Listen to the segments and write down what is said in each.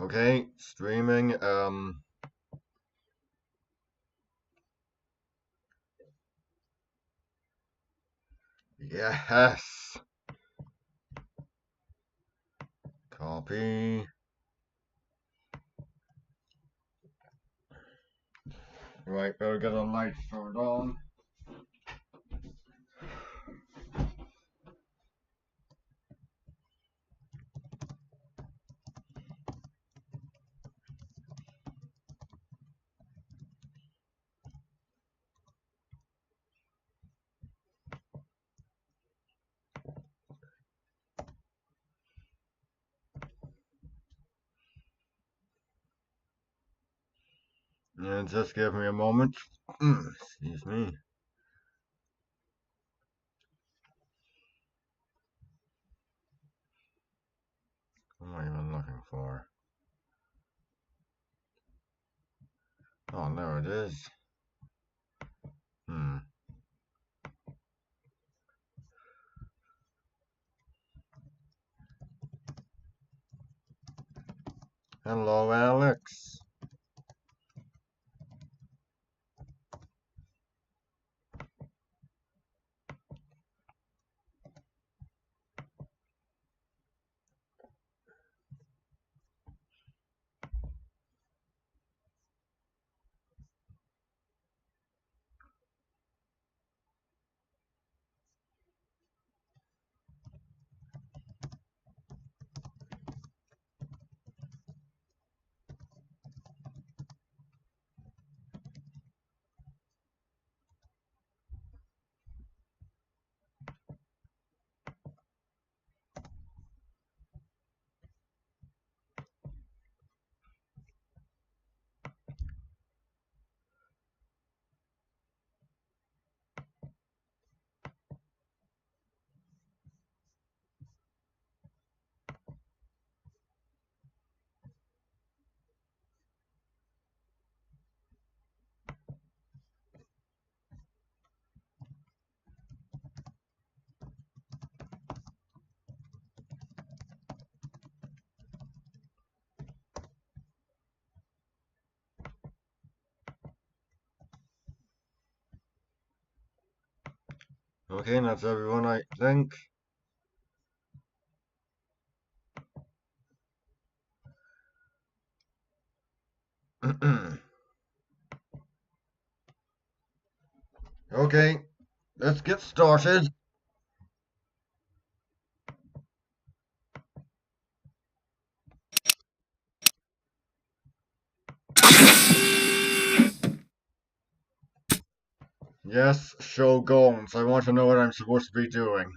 Okay, streaming. Yes. Copy. Right, better get the lights turned on. And just give me a moment. Excuse me. What am I even looking for? Oh, there it is. Hello, Alex. Okay, that's everyone, I think. Okay, let's get started. Yes, show goals. I want to know what I'm supposed to be doing.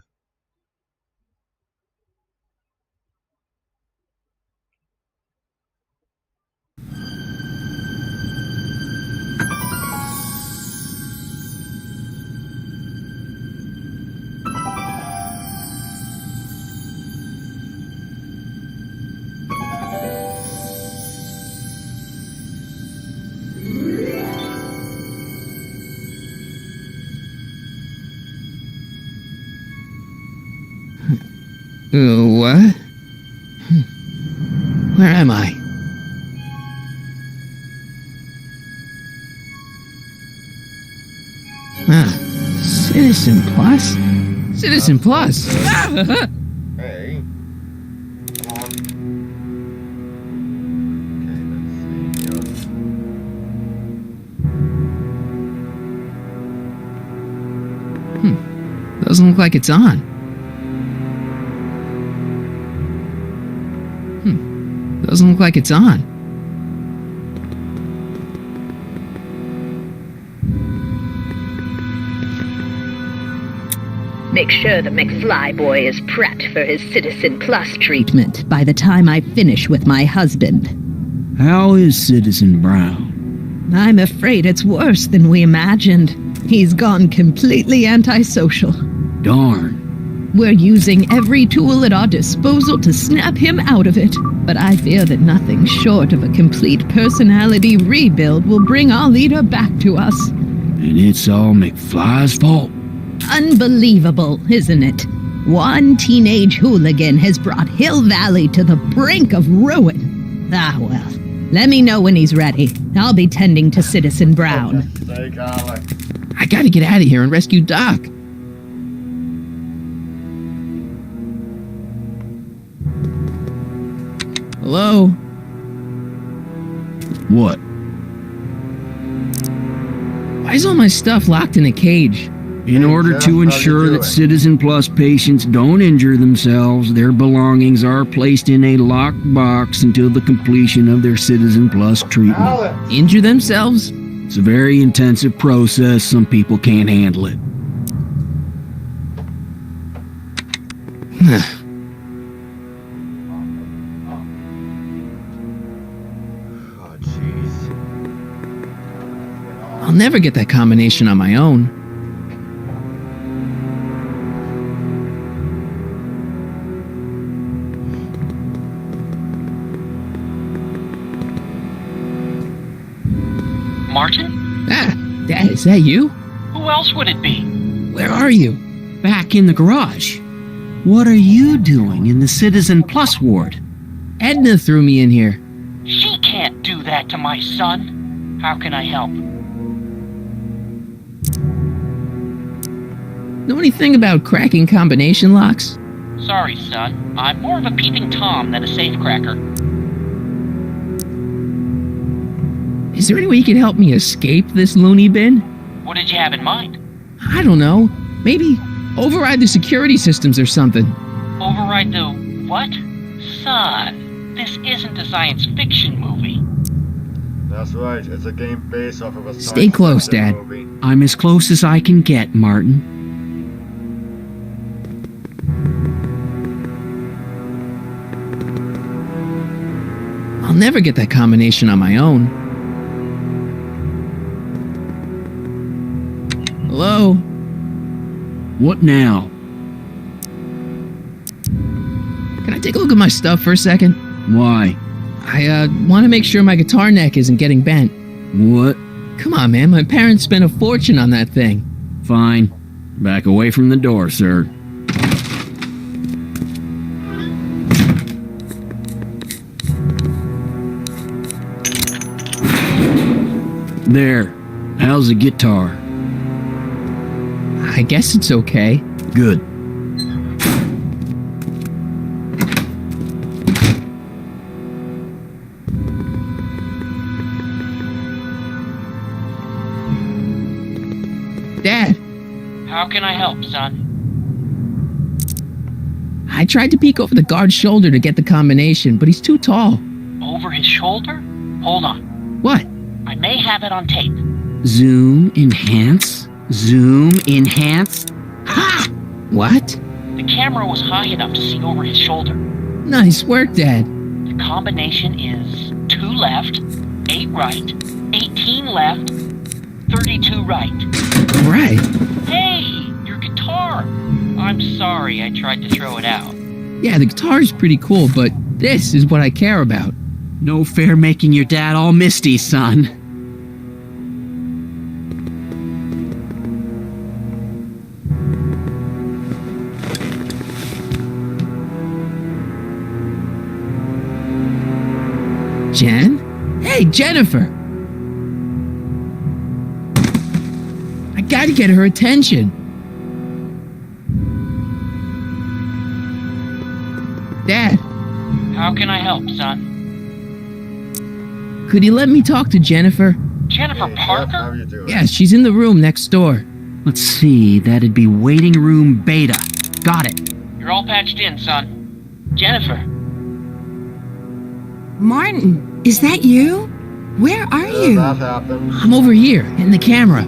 What? Where am I? Citizen Plus? Citizen Plus! Hey. Come on. Okay, let's see. Doesn't look like it's on. Doesn't look like it's on. Make sure the McFly boy is prepped for his Citizen Plus treatment by the time I finish with my husband. How is Citizen Brown? I'm afraid it's worse than we imagined. He's gone completely antisocial. Darn. We're using every tool at our disposal to snap him out of it, but I fear that nothing short of a complete personality rebuild will bring our leader back to us. And it's all McFly's fault? Unbelievable, isn't it? One teenage hooligan has brought Hill Valley to the brink of ruin. Ah, well. Let me know when he's ready. I'll be tending to Citizen Brown. Say, Carly. I gotta get out of here and rescue Doc. Hello? What? Why is all my stuff locked in a cage? In order Jeff, to how you ensure doing? that Citizen Plus patients don't injure themselves, their belongings are placed in a locked box until the completion of their Citizen Plus treatment. Alex. Injure themselves? It's a very intensive process. Some people can't handle it. Oh, jeez. I'll never get that combination on my own. Martin? Dad, is that you? Who else would it be? Where are you? Back in the garage. What are you doing in the Citizen Plus ward? Edna threw me in here. She can't do that to my son. How can I help? Know anything about cracking combination locks? Sorry, son. I'm more of a peeping Tom than a safecracker. Is there any way you could help me escape this loony bin? What did you have in mind? I don't know. Maybe override the security systems or something. Override the what? Son, this isn't a science fiction movie. That's right. It's a game based off of a Stay science close, fiction Dad. movie. I'm as close as I can get, Martin. I'll never get that combination on my own. Hello? What now? Can I take a look at my stuff for a second? Why? I want to make sure my guitar neck isn't getting bent. What? Come on, man. My parents spent a fortune on that thing. Fine. Back away from the door, sir. There. How's the guitar? I guess it's okay. Good. Dad, How can I help, son? I tried to peek over the guard's shoulder to get the combination, but he's too tall. Over his shoulder? Hold on. What? I may have it on tape. Zoom, enhance. Zoom, enhance. Ha! What? The camera was high enough to see over his shoulder. Nice work, Dad. The combination is 2 left, 8 right, 18 left, 32 right. All right. Hey, your guitar! I'm sorry I tried to throw it out. Yeah, the guitar's pretty cool, but this is what I care about. No fair making your dad all misty, son. Jen? Hey, Jennifer! I gotta get her attention. Dad, How can I help, son? could you let me talk to Jennifer? Jennifer Hey, Jeff, how Parker? you doing? Yeah, she's in the room next door. Let's see, that'd be waiting room beta. Got it. You're all patched in, son. Jennifer, Martin, is that you? Where are Yeah, you? that happened. I'm over here, in the camera.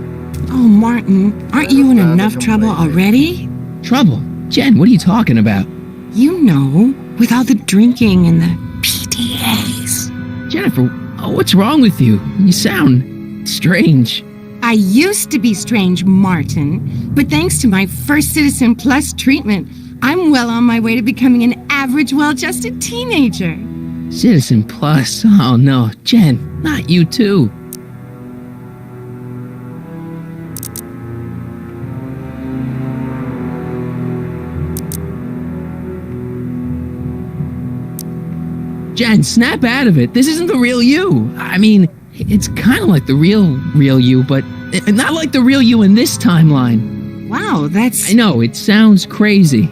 Oh, Martin, aren't you in enough trouble already? Trouble? Jen, what are you talking about? You know, with all the drinking and the PDAs. Jennifer, what's wrong with you? You sound strange. I used to be strange, Martin, but thanks to my first Citizen Plus treatment, I'm well on my way to becoming an average, well-adjusted teenager. Citizen Plus? Oh no, Jen, not you too. Jen, snap out of it. This isn't the real you. I mean, it's kind of like the real you, but not like the real you in this timeline. Wow, that's... I know, it sounds crazy.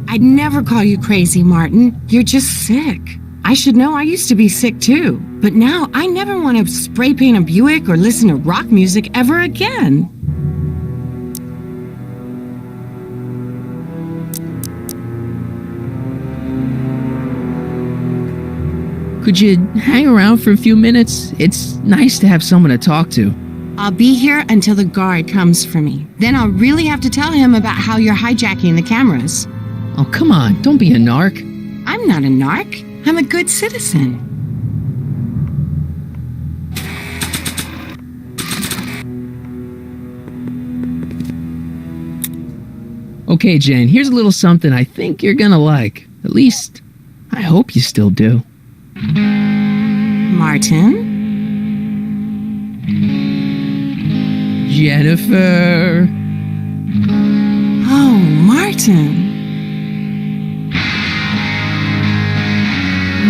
I'd never call you crazy, Martin. You're just sick. I should know I used to be sick too. But now I never want to spray paint a Buick or listen to rock music ever again. Could you hang around for a few minutes? It's nice to have someone to talk to. I'll be here until the guard comes for me. Then I'll really have to tell him about how you're hijacking the cameras. Oh, come on, don't be a narc. I'm not a narc. I'm a good citizen. Okay, Jane, here's a little something I think you're gonna like. At least, I hope you still do. Martin? Jennifer. Oh, Martin.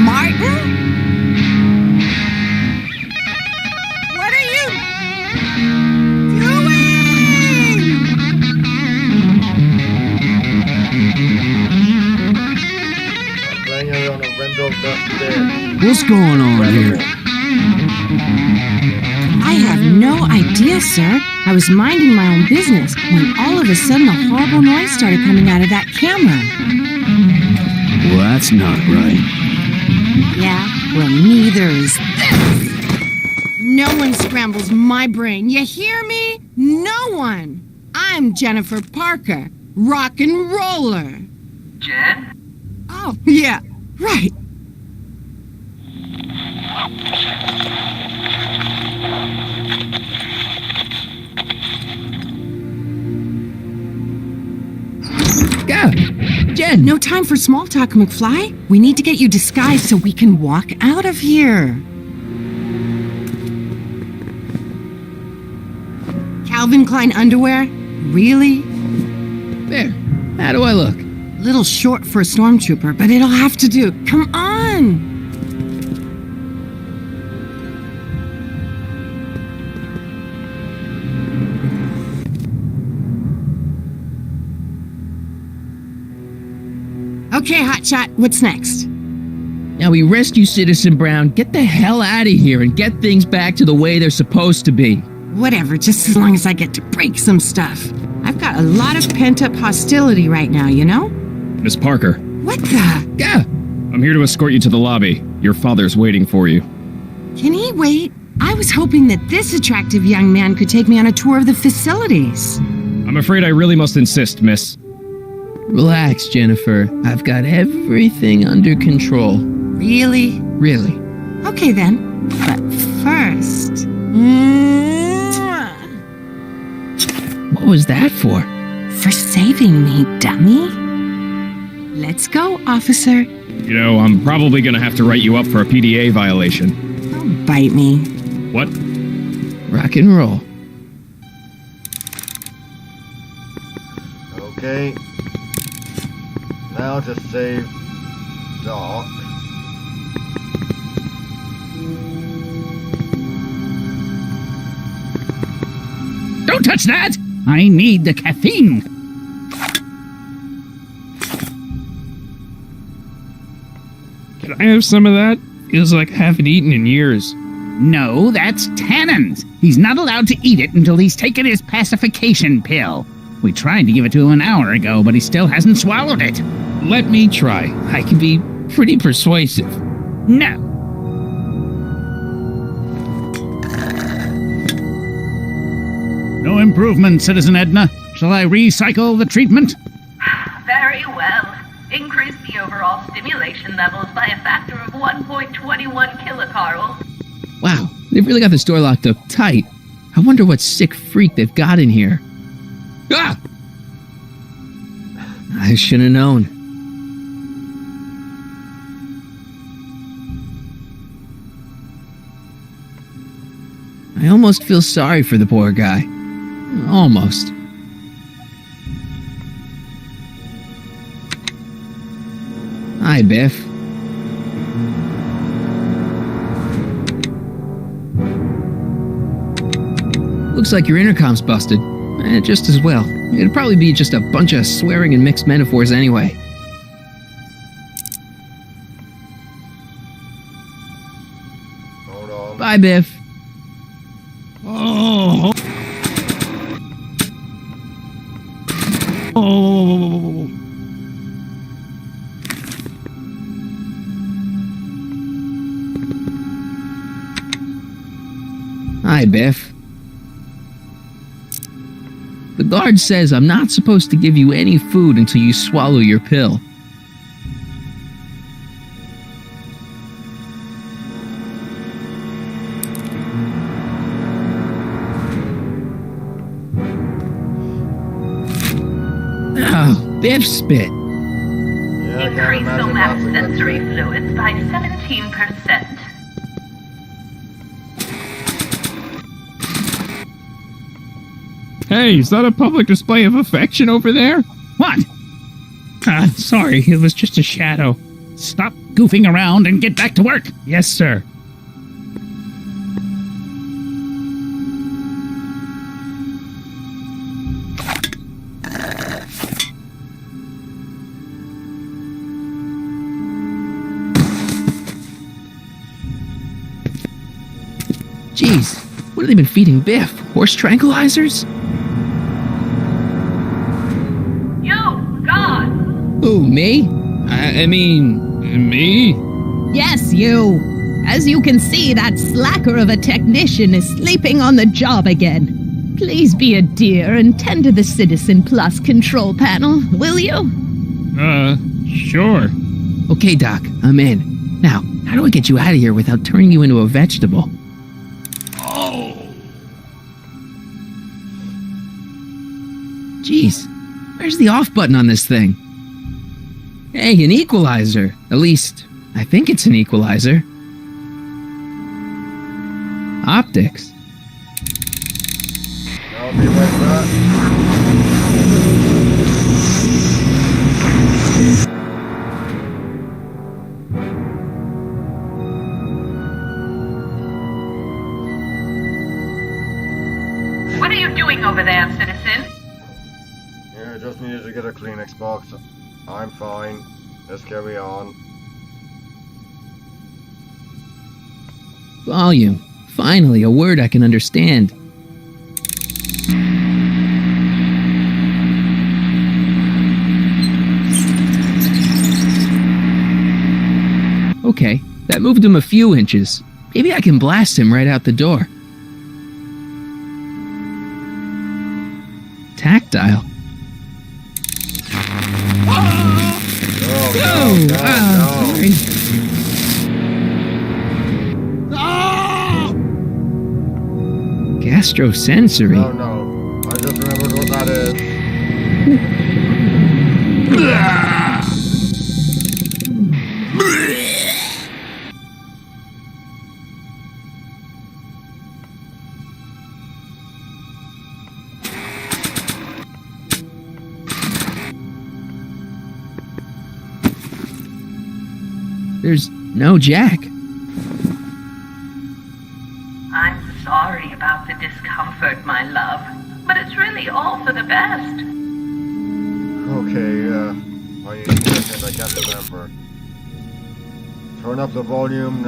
Martin? What are you doing? Playing it on a window upstairs. What's going on here? I have no idea, sir. I was minding my own business when all of a sudden a horrible noise started coming out of that camera. Well, that's not right. Yeah, well, neither is this. No one scrambles my brain. You hear me? No one. I'm Jennifer Parker, rock and roller. Jen? Oh, yeah, right. Go! Jen! No time for small talk, McFly. We need to get you disguised so we can walk out of here. Calvin Klein underwear? Really? There. How do I look? Little short for a stormtrooper, but it'll have to do. Come on! Okay, Hotshot, what's next? Now we rescue Citizen Brown, get the hell out of here, and get things back to the way they're supposed to be. Whatever, just as long as I get to break some stuff. I've got a lot of pent-up hostility right now, you know? Miss Parker, What the? Go! I'm here to escort you to the lobby. Your father's waiting for you. Can he wait? I was hoping that this attractive young man could take me on a tour of the facilities. I'm afraid I really must insist, miss. Relax, Jennifer. I've got everything under control. Really? Really. Okay then. But first... What was that for? For saving me, dummy. Let's go, officer. You know, I'm probably gonna have to write you up for a PDA violation. Don't bite me. What? Rock and roll. Okay. Now to save Doc. Don't touch that! I need the caffeine. Can I have some of that? Feels like I haven't eaten in years. No, that's Tannen's. He's not allowed to eat it until he's taken his pacification pill. We tried to give it to him an hour ago, but he still hasn't swallowed it. Let me try. I can be pretty persuasive. No. No improvement, Citizen Edna. Shall I recycle the treatment? Very well. Increase the overall stimulation levels by a factor of 1.21 kilocalories. Wow, they've really got the store locked up tight. I wonder what sick freak they've got in here. Ah! I should have known. I almost feel sorry for the poor guy. Almost. Hi, Biff. Looks like your intercom's busted. Just as well. It'd probably be just a bunch of swearing and mixed metaphors anyway. Hold on. Bye, Biff. Oh. Oh. Hi, Biff. The guard says I'm not supposed to give you any food until you swallow your pill. Oh, Biff spit. Yeah, I can't Increase imagine somatic that's a good sensory thing. fluids by 17%. Hey, is that a public display of affection over there? What? Sorry, it was just a shadow. Stop goofing around and get back to work. Yes, sir. Jeez, what have they been feeding Biff? Horse tranquilizers? You, God! Who, me? I mean, Me? Yes, you. As you can see, that slacker of a technician is sleeping on the job again. Please be a dear and tend to the Citizen Plus control panel, will you? Sure. okay, Doc, I'm in. Now, how do I get you out of here without turning you into a vegetable? Jeez, where's the off button on this thing? Hey, an equalizer. At least, I think it's an equalizer. Optics. I'll be right back. What are you doing over there, citizen? Yeah, I just needed to get a Kleenex box. I'm fine. Let's carry on. Volume. Finally, a word I can understand. Okay, that moved him a few inches. Maybe I can blast him right out the door. Tactile. Sorry. Gastrosensory. Oh no, I just remembered what that is. There's no jack. I'm sorry about the discomfort, my love, but it's really all for the best. Okay, I need a second, I can't remember. Turn up the volume,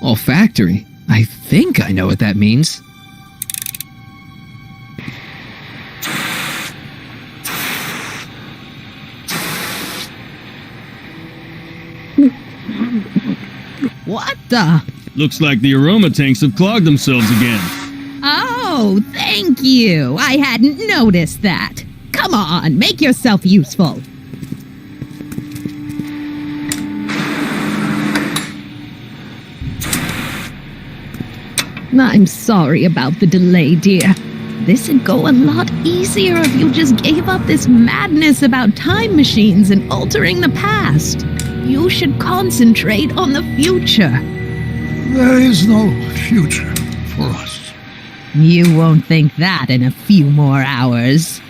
Olfactory. I think I know what that means. What the? Looks like the aroma tanks have clogged themselves again. Oh, thank you. I hadn't noticed that. Come on, make yourself useful. I'm sorry about the delay, dear. This'd go a lot easier if you just gave up this madness about time machines and altering the past. You should concentrate on the future. There is no future for us. You won't think that in a few more hours.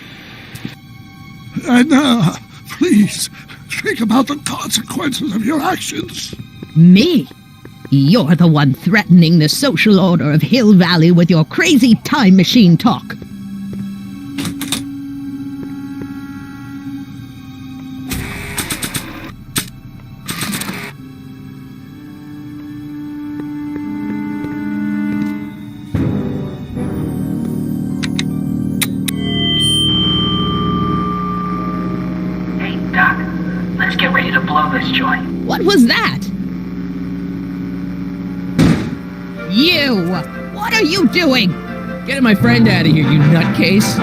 Edna, please, think about the consequences of your actions. Me? You're the one threatening the social order of Hill Valley with your crazy time machine talk. Hey, Doc, let's get ready to blow this joint. What was that? You! What are you doing? Getting my friend out of here, you nutcase.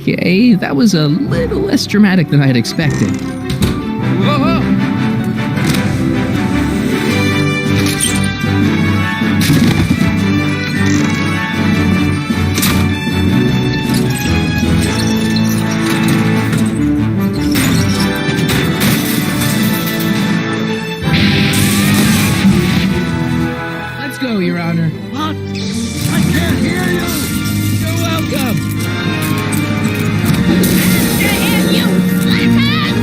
Okay, that was a little less dramatic than I had expected. Whoa! Let's go, Your Honor. What? I can't hear you. You're welcome. Damn you, slackhead!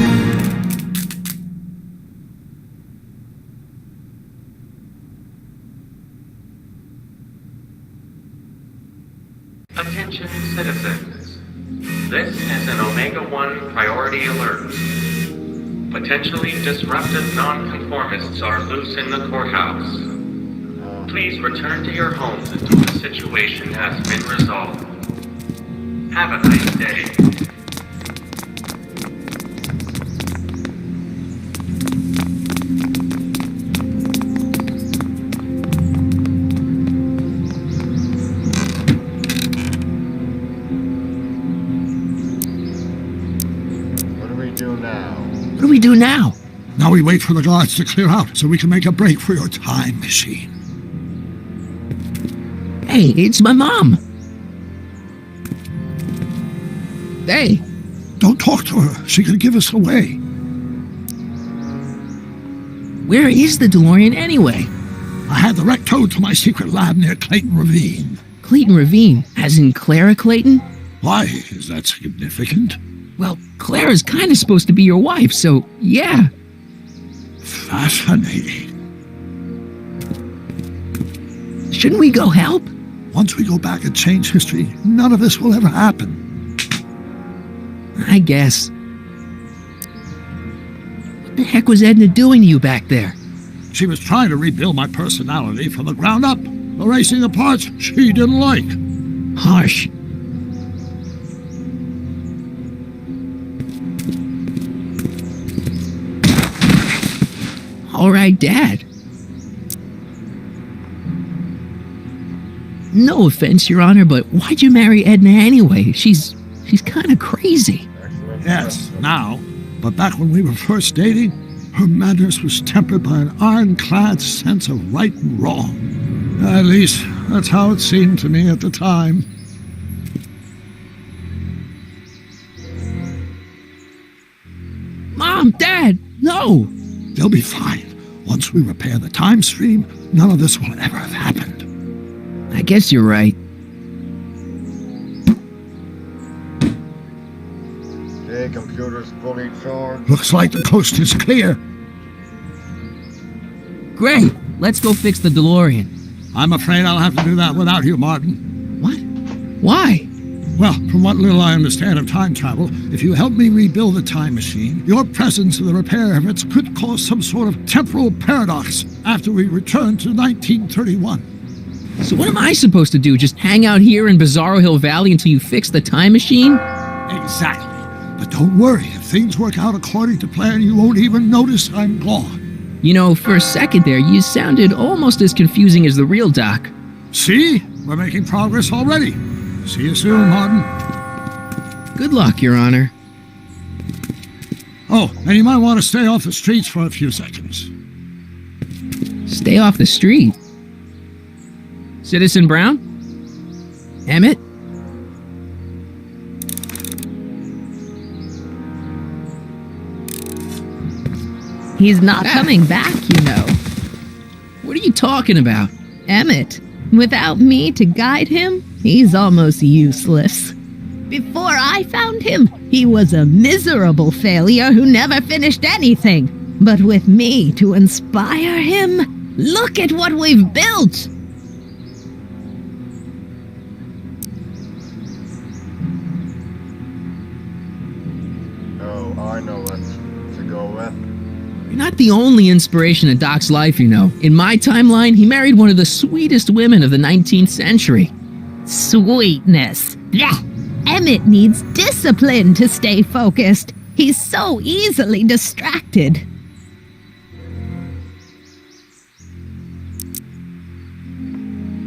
Attention citizens. This is an Omega-1 priority alert. Potentially disruptive nonconformists are loose in the courthouse. Please return to your homes until the situation has been resolved. Have a nice day. What do we do now? What do we do now? Now we wait for the guards to clear out so we can make a break for your time machine. Hey, it's my mom. Hey, Don't talk to her. She could give us away. where is the DeLorean anyway? I had the wreck towed to my secret lab near Clayton Ravine. Clayton Ravine, as in Clara Clayton? Why is that significant? Well, Clara's kind of supposed to be your wife, so yeah. Fascinating. Shouldn't we go help? Once we go back and change history, none of this will ever happen. I guess. What the heck was Edna doing to you back there? She was trying to rebuild my personality from the ground up, erasing the parts she didn't like. Harsh. All right, Dad. No offense, Your Honor, but why'd you marry Edna anyway? She's kind of crazy. Yes, now. But back when we were first dating, her madness was tempered by an ironclad sense of right and wrong. At least, that's how it seemed to me at the time. Mom, Dad, no! They'll be fine. Once we repair the time stream, none of this will ever have happened. I guess you're right. Okay, computer's fully charged. Looks like the coast is clear. Great, let's go fix the DeLorean. I'm afraid I'll have to do that without you, Martin. What? Why? Well, from what little I understand of time travel, if you help me rebuild the time machine, your presence in the repair efforts could cause some sort of temporal paradox after we return to 1931. So what am I supposed to do? Just hang out here in Bizarro Hill Valley until you fix the time machine? Exactly. But don't worry, if things work out according to plan, you won't even notice I'm gone. You know, for a second there, you sounded almost as confusing as the real Doc. See? We're making progress already. See you soon, Martin. Good luck, Your Honor. Oh, and you might want to stay off the streets for a few seconds. Stay off the street. Citizen Brown? Emmett? He's not coming back, you know. What are you talking about? Emmett, without me to guide him, he's almost useless. Before I found him, he was a miserable failure who never finished anything. But with me to inspire him, look at what we've built! Oh, I know what to go with. You're not the only inspiration in Doc's life, you know. In my timeline, he married one of the sweetest women of the 19th century. Sweetness. Yeah. Emmett needs discipline to stay focused. He's so easily distracted.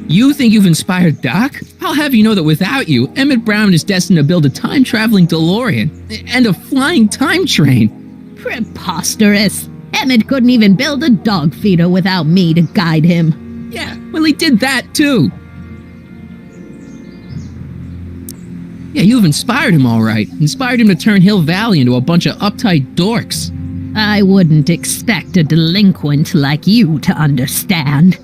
You think you've inspired Doc? I'll have you know that without you, Emmett Brown is destined to build a time-traveling DeLorean and a flying time train. Preposterous. Emmett couldn't even build a dog feeder without me to guide him. Yeah, well, he did that too. Yeah, you've inspired him all right. Inspired him to turn Hill Valley into a bunch of uptight dorks. I wouldn't expect a delinquent like you to understand.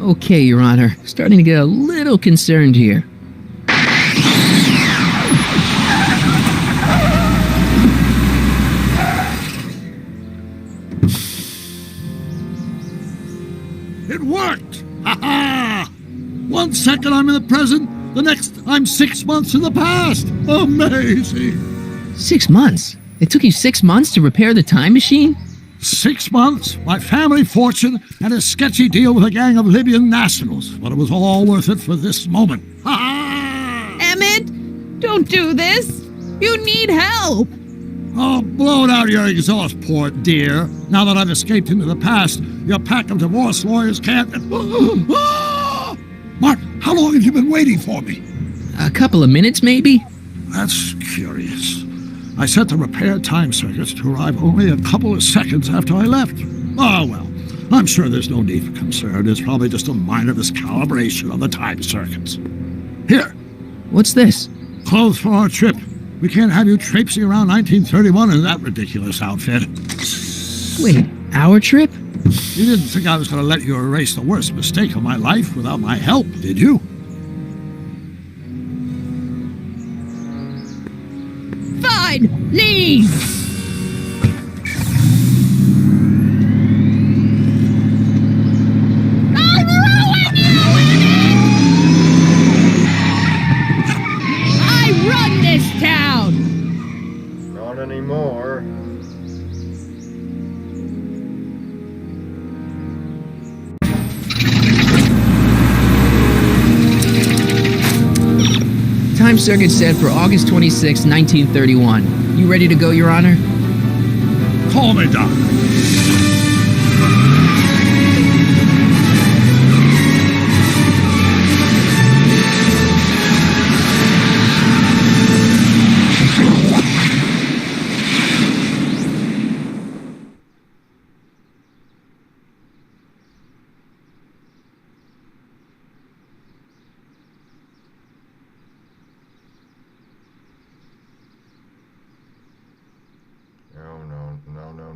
Okay, Your Honor. Starting to get a little concerned here. It worked! Ha-ha! 1 second I'm in the present, the next I'm 6 months in the past. Amazing! 6 months? It took you 6 months to repair the time machine? 6 months, my family fortune, and a sketchy deal with a gang of Libyan nationals. But it was all worth it for this moment. Ha-ha! Emmett, don't do this. You need help. Oh, blow it out of your exhaust port, dear. Now that I've escaped into the past, your pack of divorce lawyers can't... Mark, how long have you been waiting for me? A couple of minutes, maybe? That's curious. I set the repair time circuits to arrive only a couple of seconds after I left. Oh, well, I'm sure there's no need for concern. It's probably just a minor miscalibration of the time circuits. Here. What's this? Clothes for our trip. We can't have you traipsing around 1931 in that ridiculous outfit. Wait, our trip? You didn't think I was going to let you erase the worst mistake of my life without my help, did you? Fine, leave! I'll ruin you, Emmett! I run this town! Not anymore. Time circuit set for August 26, 1931. You ready to go, Your Honor? Call me, Doc.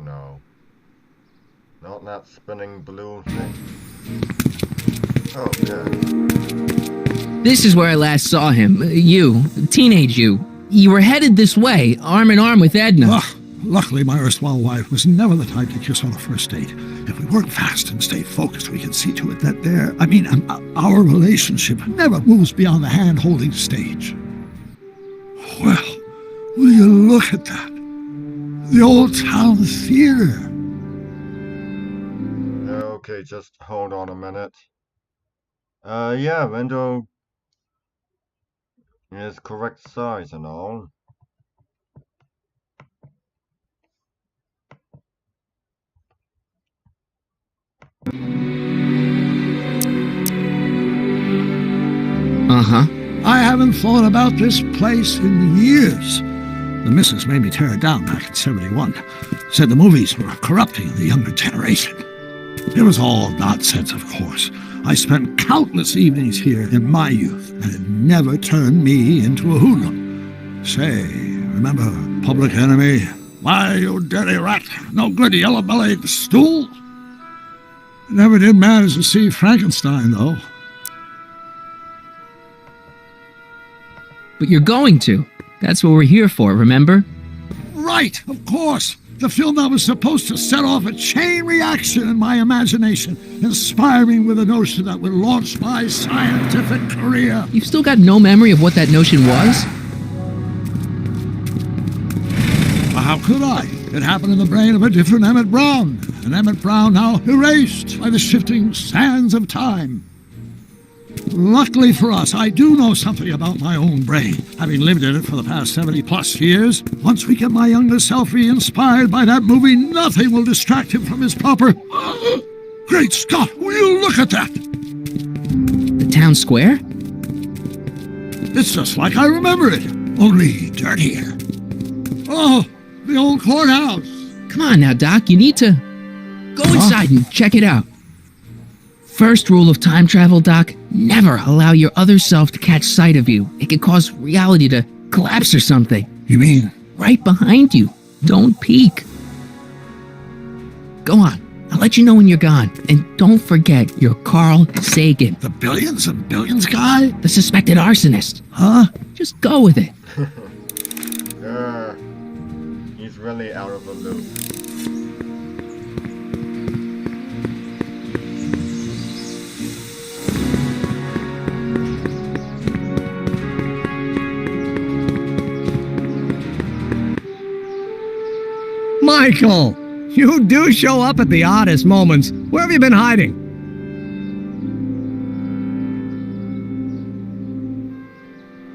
No. Not that spinning balloon thing. Oh, yeah. This is where I last saw him. You, teenage you. You were headed this way, arm in arm with Edna. Luckily, my erstwhile wife was never the type to kiss on a first date. If we work fast and stay focused, we can see to it that our relationship never moves beyond the hand-holding stage. Well, will you look at that? The Old Town Theater. Okay, just hold on a minute. Yeah, window is correct size and all. Uh-huh. I haven't thought about this place in years. The missus made me tear it down back in '71. Said the movies were corrupting the younger generation. It was all nonsense, of course. I spent countless evenings here in my youth, and it never turned me into a hoodlum. Say, remember Public Enemy? Why, you dirty rat, no good yellow-bellied stool. It never did manage to see Frankenstein, though. But you're going to. That's what we're here for, remember? Right, of course. The film that was supposed to set off a chain reaction in my imagination, inspiring with a notion that would launch my scientific career. You've still got no memory of what that notion was? Well, how could I? It happened in the brain of a different Emmett Brown. An Emmett Brown now erased by the shifting sands of time. Luckily for us, I do know something about my own brain, having lived in it for the past 70-plus years. Once we get my younger self re-inspired by that movie, nothing will distract him from his proper... Great Scott, will you look at that? The town square? It's just like I remember it, only dirtier. Oh, the old courthouse. Come on now, Doc, you need to... Go inside and check it out. First rule of time travel, Doc, never allow your other self to catch sight of you. It could cause reality to collapse or something. You mean? Right behind you. Don't peek. Go on. I'll let you know when you're gone. And don't forget, you're Carl Sagan. The billions and billions guy? The suspected arsonist. Huh? Just go with it. He's really out of the loop. Michael, you do show up at the oddest moments. Where have you been hiding?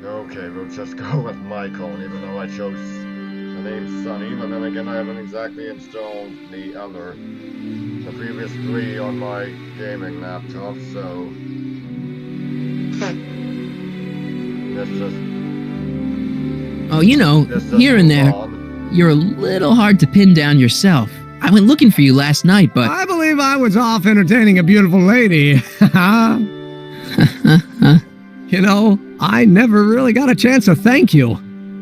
Okay, we'll just go with Michael, even though I chose the name Sunny, but then again I haven't exactly installed the previous 3 on my gaming laptop, so... Let's just... Oh, you know, here and there, you're a little hard to pin down yourself. I went looking for you last night, but... I believe I was off entertaining a beautiful lady. You know, I never really got a chance to thank you.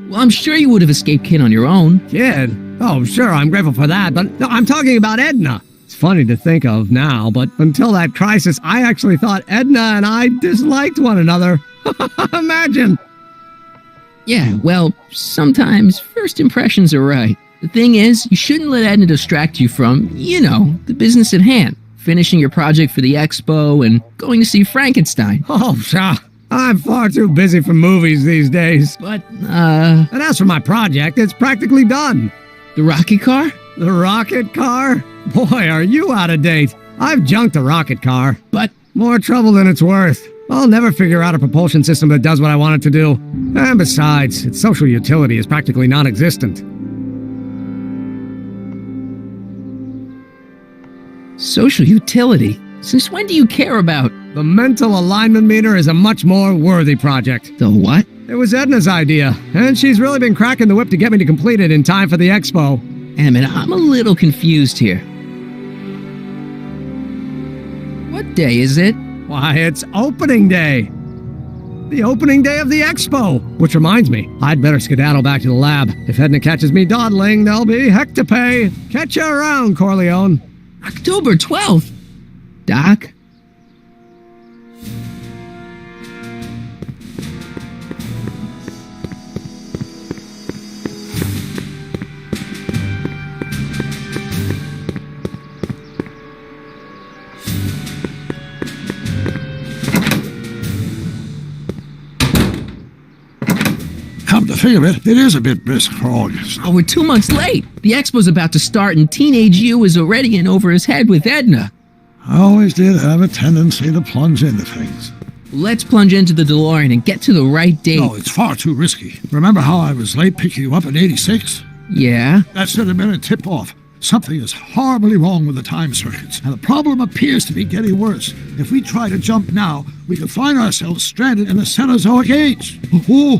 Well, I'm sure you would have escaped Kid on your own. Kid? Oh, sure, I'm grateful for that, but no, I'm talking about Edna. It's funny to think of now, but until that crisis, I actually thought Edna and I disliked one another. Imagine! Yeah, well, sometimes first impressions are right. The thing is, you shouldn't let Edna distract you from, you know, the business at hand. Finishing your project for the expo and going to see Frankenstein. Oh, pshaw. I'm far too busy for movies these days. But, And as for my project, it's practically done. The rocket car? The rocket car? Boy, are you out of date. I've junked the rocket car. But... More trouble than it's worth. I'll never figure out a propulsion system that does what I want it to do. And besides, its social utility is practically non-existent. Social utility? Since when do you care about... The mental alignment meter is a much more worthy project. The what? It was Edna's idea, and she's really been cracking the whip to get me to complete it in time for the expo. Emmett, I'm a little confused here. What day is it? Why, it's opening day. The opening day of the expo. Which reminds me, I'd better skedaddle back to the lab. If Edna catches me dawdling, there'll be heck to pay. Catch you around, Corleone. October 12th? Doc? Come to think of it, it is a bit brisk for August. Oh, we're 2 months late. The expo's about to start and Teenage You is already in over his head with Edna. I always did have a tendency to plunge into things. Let's plunge into the DeLorean and get to the right date. No, it's far too risky. Remember how I was late picking you up in 86? Yeah? That should have been a tip-off. Something is horribly wrong with the time circuits, and the problem appears to be getting worse. If we try to jump now, we could find ourselves stranded in the Cenozoic Age. Or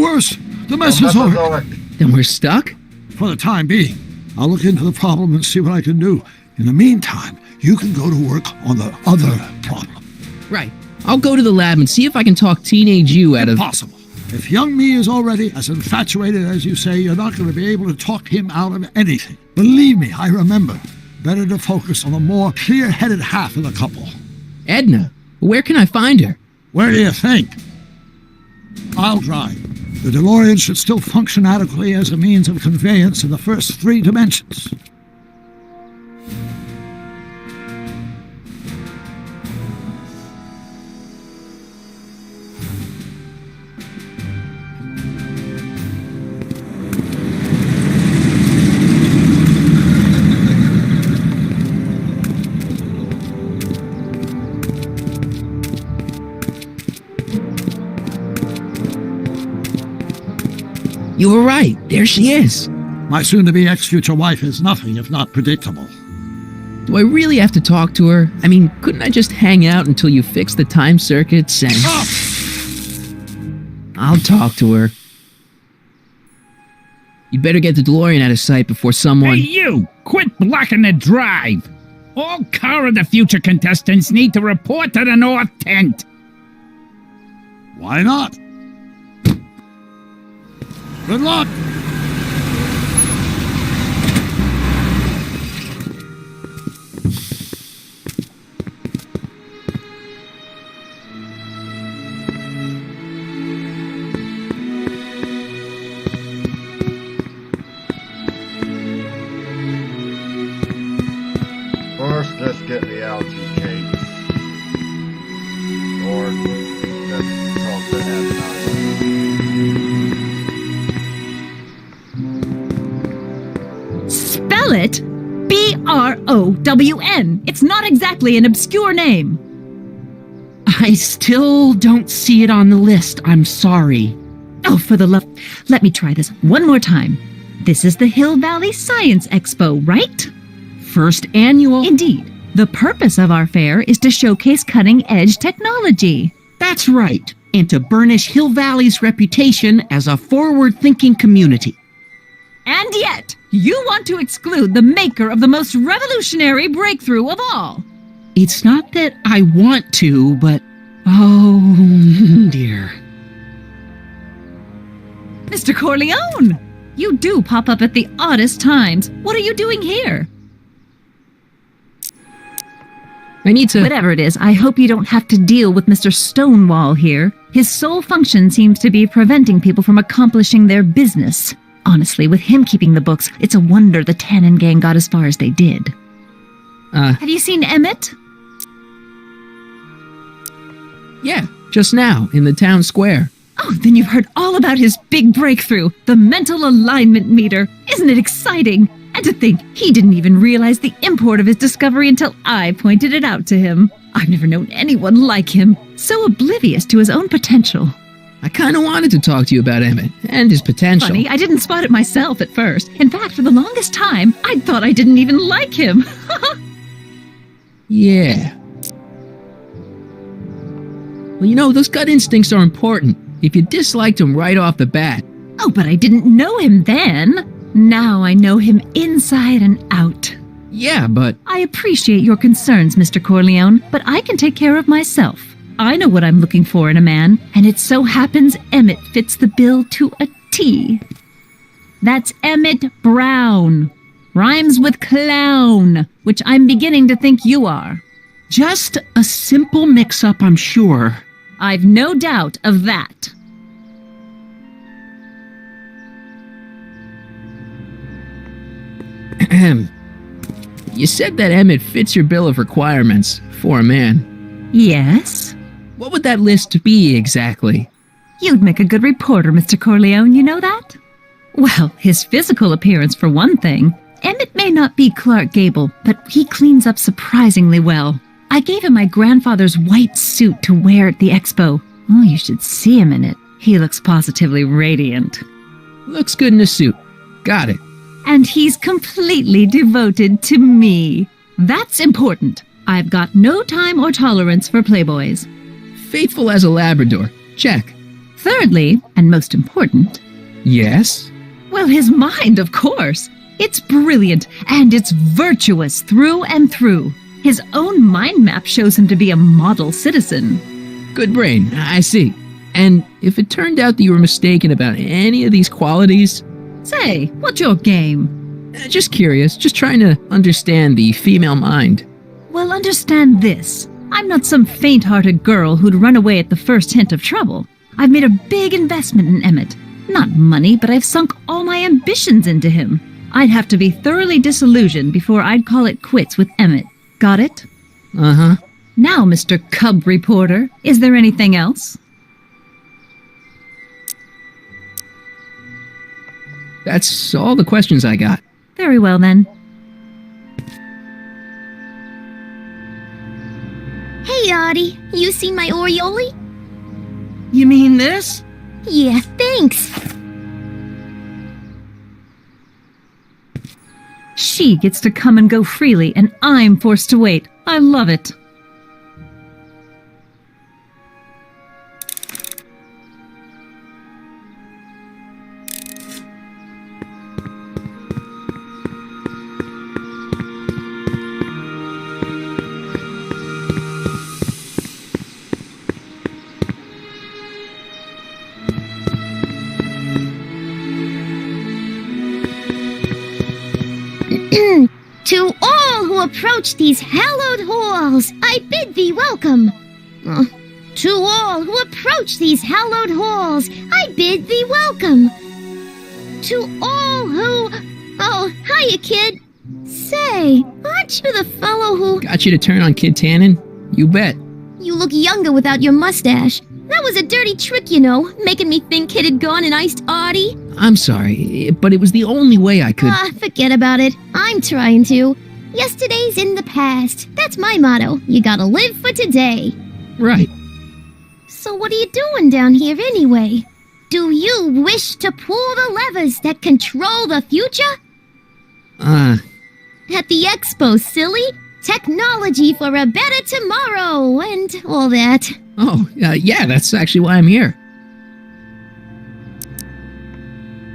worse, the Mesozoic. Then we're stuck? For the time being. I'll look into the problem and see what I can do. In the meantime, you can go to work on the other problem. Right. I'll go to the lab and see if I can talk Teenage You out of... Impossible. If young me is already as infatuated as you say, you're not going to be able to talk him out of anything. Believe me, I remember. Better to focus on the more clear-headed half of the couple. Edna, where can I find her? Where do you think? I'll drive. The DeLorean should still function adequately as a means of conveyance in the first 3 dimensions. You were right. There she is. My soon-to-be ex-future wife is nothing if not predictable. Do I really have to talk to her? I mean, couldn't I just hang out until you fix the time circuits and... I'll talk to her. You'd better get the DeLorean out of sight before someone... Hey, you! Quit blocking the drive! All Car of the Future contestants need to report to the North Tent. Why not? Good luck! First, let's get the algae cakes. Or let's talk to Edna. Spell it B-R-O-W-N. It's not exactly an obscure name. I still don't see it on the list. I'm sorry. Oh, for the love... Let me try this one more time. This is the Hill Valley Science Expo, right? First annual. Indeed. The purpose of our fair is to showcase cutting-edge technology. That's right. And to burnish Hill Valley's reputation as a forward-thinking community. And yet, you want to exclude the maker of the most revolutionary breakthrough of all. It's not that I want to, but... oh, dear. Mr. Corleone! You do pop up at the oddest times. What are you doing here? I need to... Whatever it is, I hope you don't have to deal with Mr. Stonewall here. His sole function seems to be preventing people from accomplishing their business. Honestly, with him keeping the books, it's a wonder the Tannen gang got as far as they did. Have you seen Emmett? Yeah, just now, in the town square. Oh, then you've heard all about his big breakthrough, the mental alignment meter. Isn't it exciting? And to think, he didn't even realize the import of his discovery until I pointed it out to him. I've never known anyone like him, so oblivious to his own potential. I kind of wanted to talk to you about Emmett and his potential. Funny, I didn't spot it myself at first. In fact, for the longest time, I thought I didn't even like him. Yeah. Well, you know, those gut instincts are important. If you disliked him right off the bat. Oh, but I didn't know him then. Now I know him inside and out. Yeah, but... I appreciate your concerns, Mr. Corleone, but I can take care of myself. I know what I'm looking for in a man, and it so happens Emmett fits the bill to a T. That's Emmett Brown. Rhymes with clown, which I'm beginning to think you are. Just a simple mix-up, I'm sure. I've no doubt of that. You said that Emmett fits your bill of requirements for a man. Yes? What would that list be exactly? You'd make a good reporter, Mr. Corleone, you know that? Well, his physical appearance for one thing. Emmett may not be Clark Gable, but he cleans up surprisingly well. I gave him my grandfather's white suit to wear at the expo. Oh, you should see him in it. He looks positively radiant. Looks good in a suit. Got it. And he's completely devoted to me. That's important. I've got no time or tolerance for playboys. Faithful as a Labrador. Check. Thirdly, and most important... Yes? Well, his mind, of course. It's brilliant, and it's virtuous through and through. His own mind map shows him to be a model citizen. Good brain, I see. And if it turned out that you were mistaken about any of these qualities... Say, what's your game? Just curious, just trying to understand the female mind. Well, understand this. I'm not some faint-hearted girl who'd run away at the first hint of trouble. I've made a big investment in Emmett. Not money, but I've sunk all my ambitions into him. I'd have to be thoroughly disillusioned before I'd call it quits with Emmett. Got it? Uh-huh. Now, Mr. Cub Reporter, is there anything else? That's all the questions I got. Very well, then. Hey, Artie. You seen my Oriole? You mean this? Yeah, thanks. She gets to come and go freely, and I'm forced to wait. I love it. To all who approach these hallowed halls, I bid thee welcome. To all who approach these hallowed halls, I bid thee welcome. To all who... Oh, hiya, kid. Say, aren't you the fellow who... Got you to turn on Kid Tannen? You bet. You look younger without your mustache. That was a dirty trick, you know, making me think Kid had gone and iced Artie. I'm sorry, but it was the only way I could... Forget about it. I'm trying to. Yesterday's in the past. That's my motto. You gotta live for today. Right. So what are you doing down here anyway? Do you wish to pull the levers that control the future? At the expo, silly. Technology for a better tomorrow and all that. Oh, yeah, that's actually why I'm here.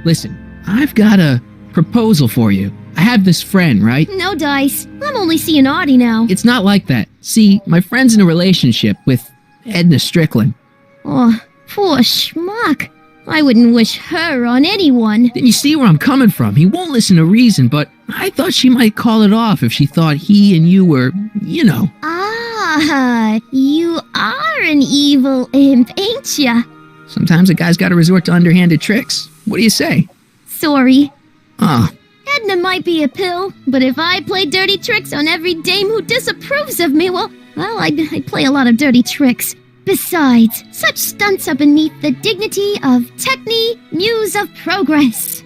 Listen, I've got a proposal for you. I have this friend, right? No dice. I'm only seeing Artie now. It's not like that. See, my friend's in a relationship with Edna Strickland. Oh, poor schmuck. I wouldn't wish her on anyone. Then you see where I'm coming from. He won't listen to reason, but I thought she might call it off if she thought he and you were, you know. Ah, you are an evil imp, ain't ya? Sometimes a guy's gotta resort to underhanded tricks. What do you say? Sorry. Oh. Edna might be a pill, but if I play dirty tricks on every dame who disapproves of me, well, I'd play a lot of dirty tricks. Besides, such stunts are beneath the dignity of Techne, Muse of Progress.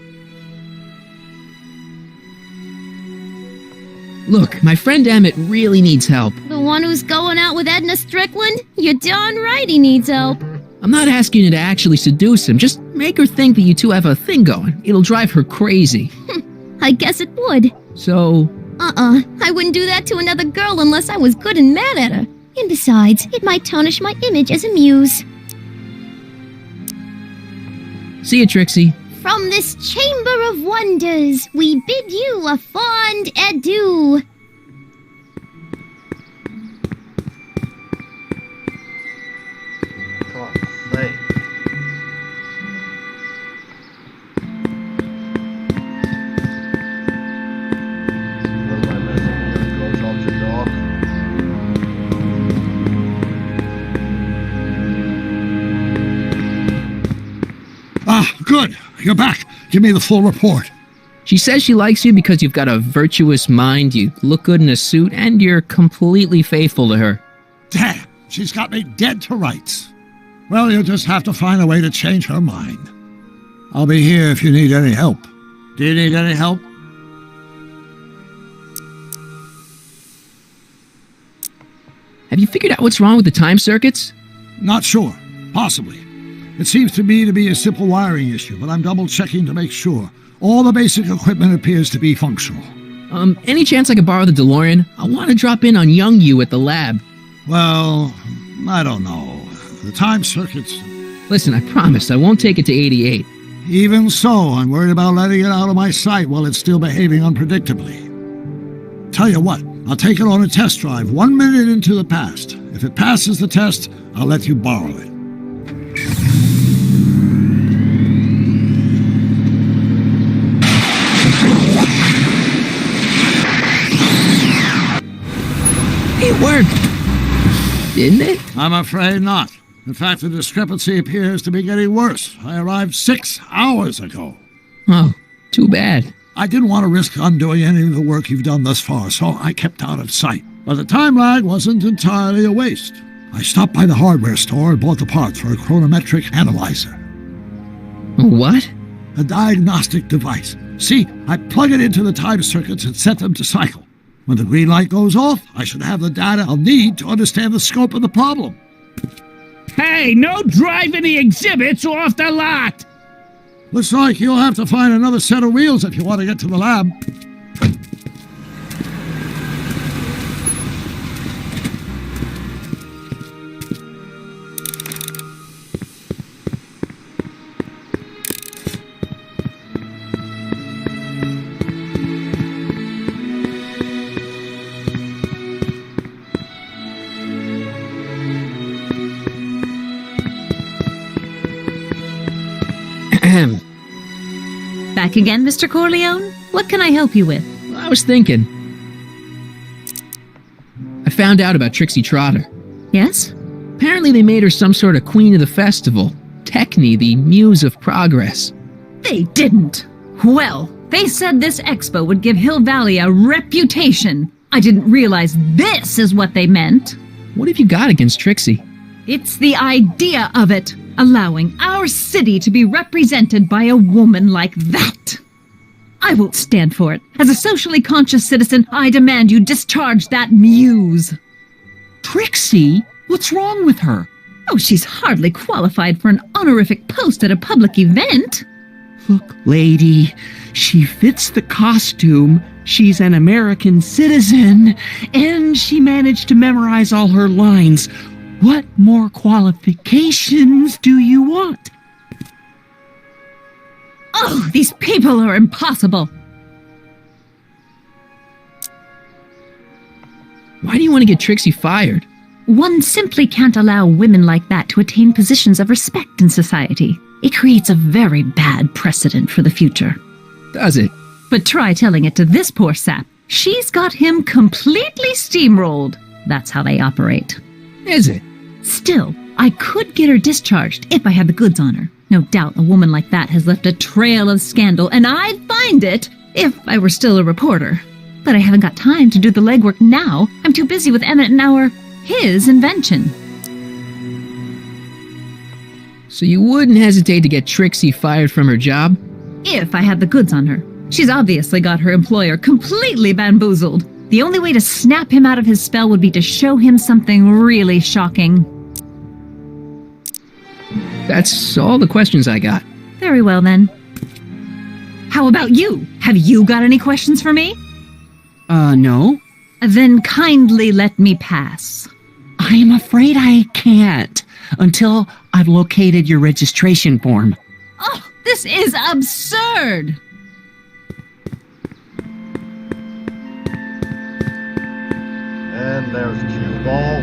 Look, my friend Emmett really needs help. The one who's going out with Edna Strickland? You're darn right he needs help. I'm not asking you to actually seduce him. Just make her think that you two have a thing going. It'll drive her crazy. I guess it would. So... I wouldn't do that to another girl unless I was good and mad at her. And besides, it might tarnish my image as a muse. See you, Trixie. From this chamber of wonders, we bid you a fond adieu. God's sake. What am I missing here? Go talk to Doc? Ah, good. You're back. Give me the full report. She says she likes you because you've got a virtuous mind, you look good in a suit, and you're completely faithful to her. Damn, she's got me dead to rights. Well, you'll just have to find a way to change her mind. I'll be here if you need any help. Do you need any help? Have you figured out what's wrong with the time circuits? Not sure. Possibly. It seems to me to be a simple wiring issue, but I'm double-checking to make sure. All the basic equipment appears to be functional. Any chance I could borrow the DeLorean? I want to drop in on young you at the lab. Well, I don't know. The time circuits... Listen, I promise I won't take it to 88. Even so, I'm worried about letting it out of my sight while it's still behaving unpredictably. Tell you what, I'll take it on a test drive 1 minute into the past. If it passes the test, I'll let you borrow it. It worked, didn't it? I'm afraid not. In fact, the discrepancy appears to be getting worse. I arrived 6 hours ago. Oh, too bad. I didn't want to risk undoing any of the work you've done thus far, so I kept out of sight. But the time lag wasn't entirely a waste. I stopped by the hardware store and bought the parts for a chronometric analyzer. What? A diagnostic device. See, I plug it into the time circuits and set them to cycle. When the green light goes off, I should have the data I'll need to understand the scope of the problem. Hey, no driving the exhibits off the lot! Looks like you'll have to find another set of wheels if you want to get to the lab. Back again, Mr. Corleone? What can I help you with? Well, I was thinking. I found out about Trixie Trotter. Yes? Apparently they made her some sort of queen of the festival. Techne, the muse of progress. They didn't. Well, they said this expo would give Hill Valley a reputation. I didn't realize this is what they meant. What have you got against Trixie? It's the idea of it. Allowing our city to be represented by a woman like that. I won't stand for it. As a socially conscious citizen, I demand you discharge that muse. Trixie? What's wrong with her? Oh, she's hardly qualified for an honorific post at a public event. Look, lady, she fits the costume. She's an American citizen, and she managed to memorize all her lines. What more qualifications do you want? Oh, these people are impossible. Why do you want to get Trixie fired? One simply can't allow women like that to attain positions of respect in society. It creates a very bad precedent for the future. Does it? But try telling it to this poor sap. She's got him completely steamrolled. That's how they operate. Is it? Still, I could get her discharged if I had the goods on her. No doubt a woman like that has left a trail of scandal, and I'd find it if I were still a reporter. But I haven't got time to do the legwork now. I'm too busy with Emmett and his invention. So you wouldn't hesitate to get Trixie fired from her job? If I had the goods on her. She's obviously got her employer completely bamboozled. The only way to snap him out of his spell would be to show him something really shocking. That's all the questions I got. Very well, then. How about you? Have you got any questions for me? No. Then kindly let me pass. I am afraid I can't until I've located your registration form. Oh, this is absurd! And there's Cue Ball.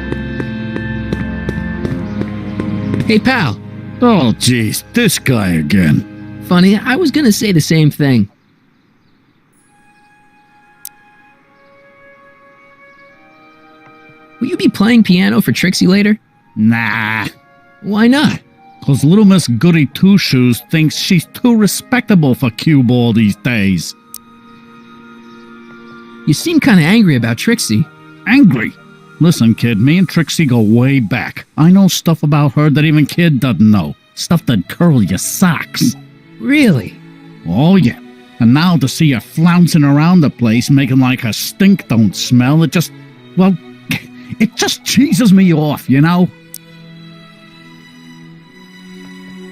Hey, pal. Oh, jeez, this guy again. Funny, I was gonna say the same thing. Will you be playing piano for Trixie later? Nah. Why not? 'Cause little Miss Goody Two-Shoes thinks she's too respectable for cue ball these days. You seem kinda angry about Trixie. Angry? Listen, kid, me and Trixie go way back. I know stuff about her that even Kid doesn't know. Stuff that'd curl your socks. Really? Oh, yeah. And now to see her flouncing around the place, making like her stink don't smell, it just cheeses me off, you know?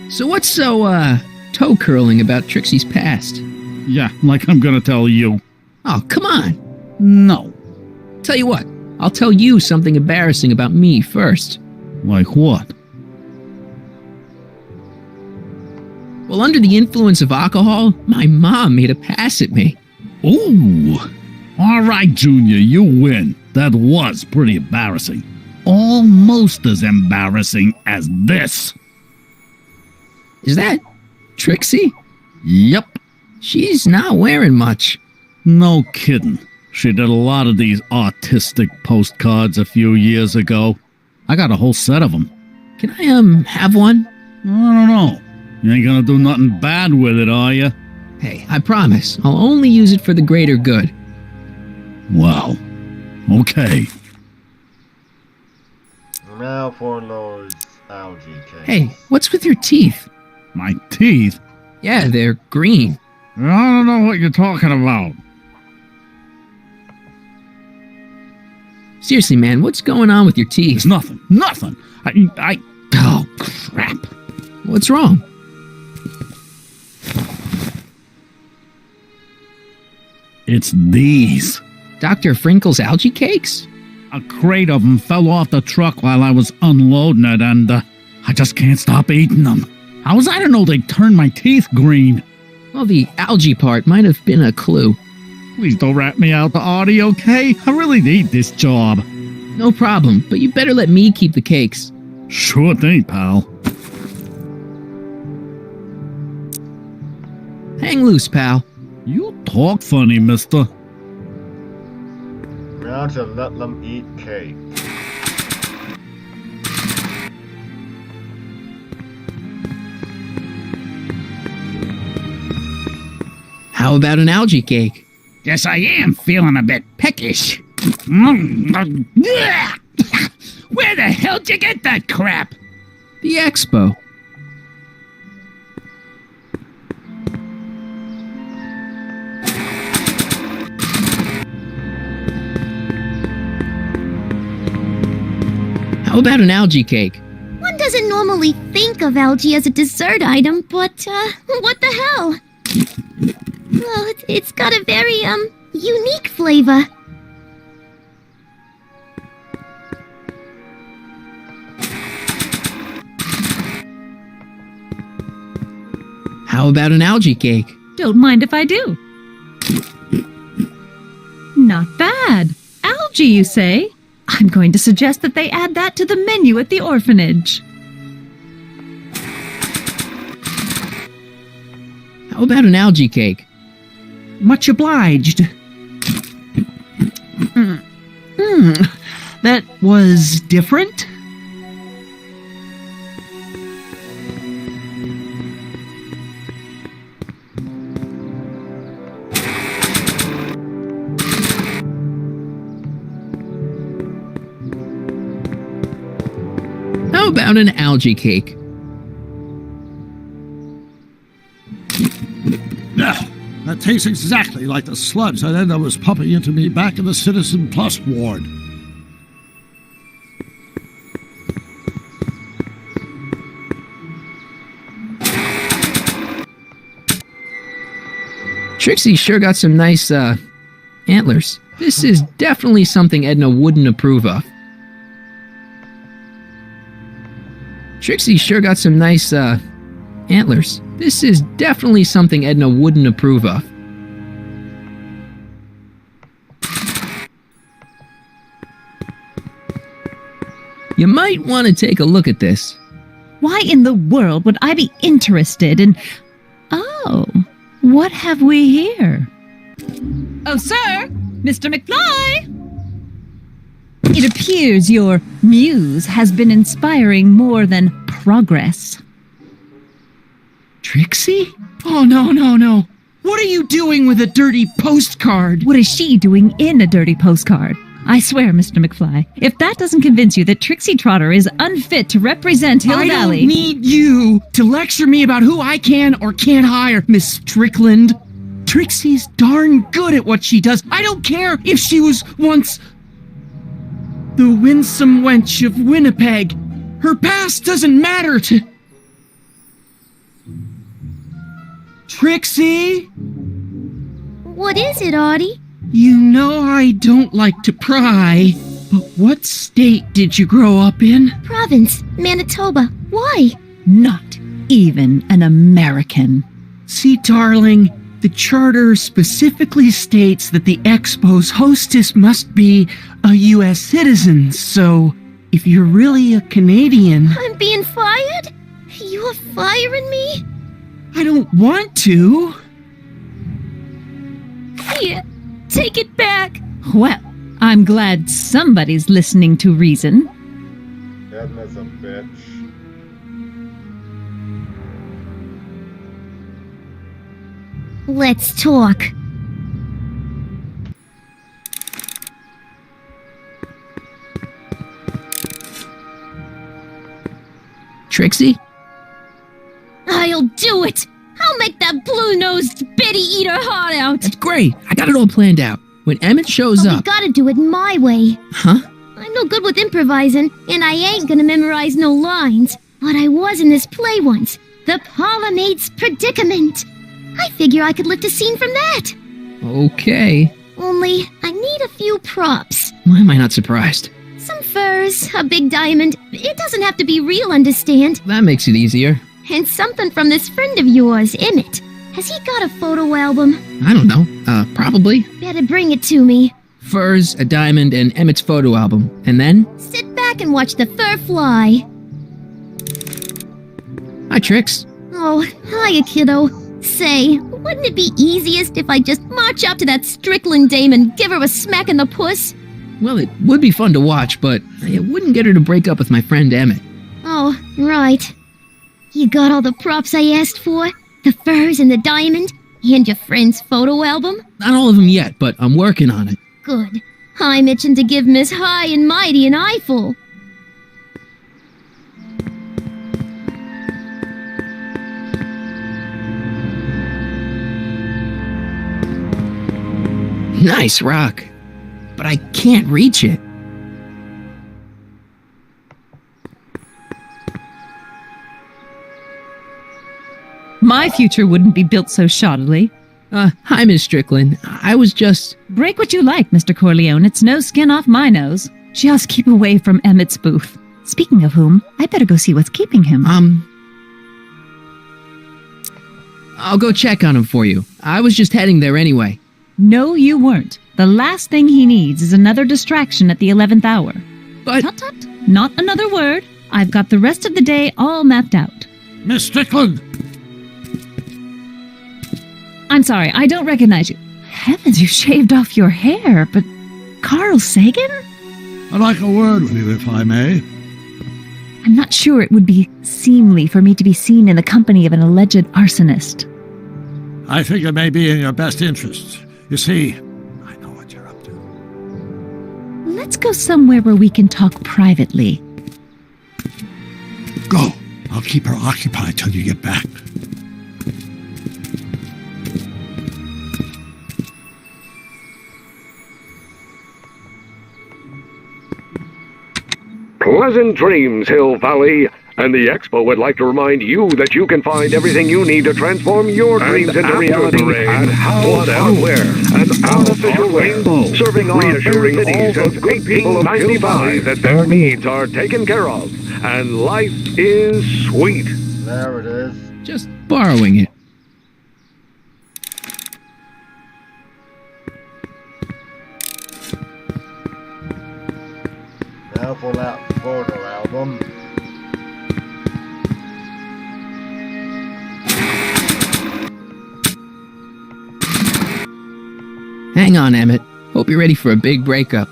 So what's so, toe-curling about Trixie's past? Yeah, like I'm gonna tell you. Oh, come on. No. Tell you what, I'll tell you something embarrassing about me first. Like what? Well, under the influence of alcohol, my mom made a pass at me. Ooh! All right, Junior, you win. That was pretty embarrassing. Almost as embarrassing as this. Is that Trixie? Yep. She's not wearing much. No kidding. She did a lot of these artistic postcards a few years ago. I got a whole set of them. Can I, have one? I don't know. You ain't gonna do nothing bad with it, are you? Hey, I promise. I'll only use it for the greater good. Well, okay. Now for those algae cakes. Hey, what's with your teeth? My teeth? Yeah, they're green. I don't know what you're talking about. Seriously, man, what's going on with your teeth? It's nothing. Nothing. Oh, crap. What's wrong? It's these. Dr. Frinkle's algae cakes? A crate of them fell off the truck while I was unloading it, and I just can't stop eating them. How was I to know they'd turn my teeth green? Well, the algae part might have been a clue. Please don't rat me out, Artie, okay? I really need this job. No problem, but you better let me keep the cakes. Sure thing, pal. Hang loose, pal. You talk funny, mister. Now to let them eat cake. How about an algae cake? Yes, I am feeling a bit peckish. Where the hell did you get that crap? The expo. How about an algae cake? One doesn't normally think of algae as a dessert item, but, what the hell? Well, it's got a very, unique flavor. How about an algae cake? Don't mind if I do. Not bad. Algae, you say? I'm going to suggest that they add that to the menu at the orphanage. How about an algae cake? Much obliged. That was different? How about an algae cake? That tastes exactly like the sludge that Edna was pumping into me back in the Citizen Plus ward. Trixie sure got some nice, antlers. This is definitely something Edna wouldn't approve of. Trixie sure got some nice, antlers. This is definitely something Edna wouldn't approve of. You might want to take a look at this. Why in the world would I be interested in... Oh, what have we here? Oh, sir! Mr. McFly! It appears your muse has been inspiring more than progress. Trixie? Oh, no. What are you doing with a dirty postcard? What is she doing in a dirty postcard? I swear, Mr. McFly, if that doesn't convince you that Trixie Trotter is unfit to represent Hill Valley... I don't need you to lecture me about who I can or can't hire, Miss Strickland. Trixie's darn good at what she does. I don't care if she was once the winsome wench of Winnipeg. Her past doesn't matter to... Trixie? What is it, Artie? You know I don't like to pry, but what state did you grow up in? Province, Manitoba. Why? Not even an American. See, darling, the charter specifically states that the Expo's hostess must be a U.S. citizen, so if you're really a Canadian... I'm being fired? You're firing me? I don't want to. Here, take it back. Well, I'm glad somebody's listening to reason. Edna's a bitch. Let's talk. Trixie? I'll do it! I'll make that blue-nosed bitty eat her heart out! That's great. I got it all planned out. When Emmett shows We up... gotta do it my way. Huh? I'm no good with improvising, and I ain't gonna memorize no lines. But I was in this play once. The Parlourmaid's Predicament. I figure I could lift a scene from that. Okay. Only, I need a few props. Why am I not surprised? Some furs, a big diamond. It doesn't have to be real, understand? That makes it easier. And something from this friend of yours, Emmett. Has he got a photo album? I don't know. Probably. Better bring it to me. Furs, a diamond, and Emmett's photo album. And then? Sit back and watch the fur fly. Hi, Trix. Oh, hiya, kiddo. Say, wouldn't it be easiest if I just march up to that Strickland dame and give her a smack in the puss? Well, it would be fun to watch, but it wouldn't get her to break up with my friend Emmett. Oh, right. You got all the props I asked for? The furs and the diamond? And your friend's photo album? Not all of them yet, but I'm working on it. Good. I'm itching to give Miss High and Mighty an eyeful. Nice rock. But I can't reach it. My future wouldn't be built so shoddily. Hi, Miss Strickland. I was just... Break what you like, Mr. Corleone. It's no skin off my nose. Just keep away from Emmett's booth. Speaking of whom, I better go see what's keeping him. I'll go check on him for you. I was just heading there anyway. No, you weren't. The last thing he needs is another distraction at the 11th hour. But... Tut tut. Not another word. I've got the rest of the day all mapped out. Miss Strickland! I'm sorry, I don't recognize you. Heavens, you shaved off your hair, but... Carl Sagan? I'd like a word with you, if I may. I'm not sure it would be seemly for me to be seen in the company of an alleged arsonist. I think it may be in your best interests. You see, I know what you're up to. Let's go somewhere where we can talk privately. Go. I'll keep her occupied till you get back. Pleasant dreams, Hill Valley. And the Expo would like to remind you that you can find everything you need to transform your dreams into reality at House Hardware, an unofficial rainbow, serving reassuring cities of good people of 95 that their needs are taken care of, and life is sweet. There it is. Just borrowing it. Now for that photo album. Hang on, Emmett. Hope you're ready for a big breakup.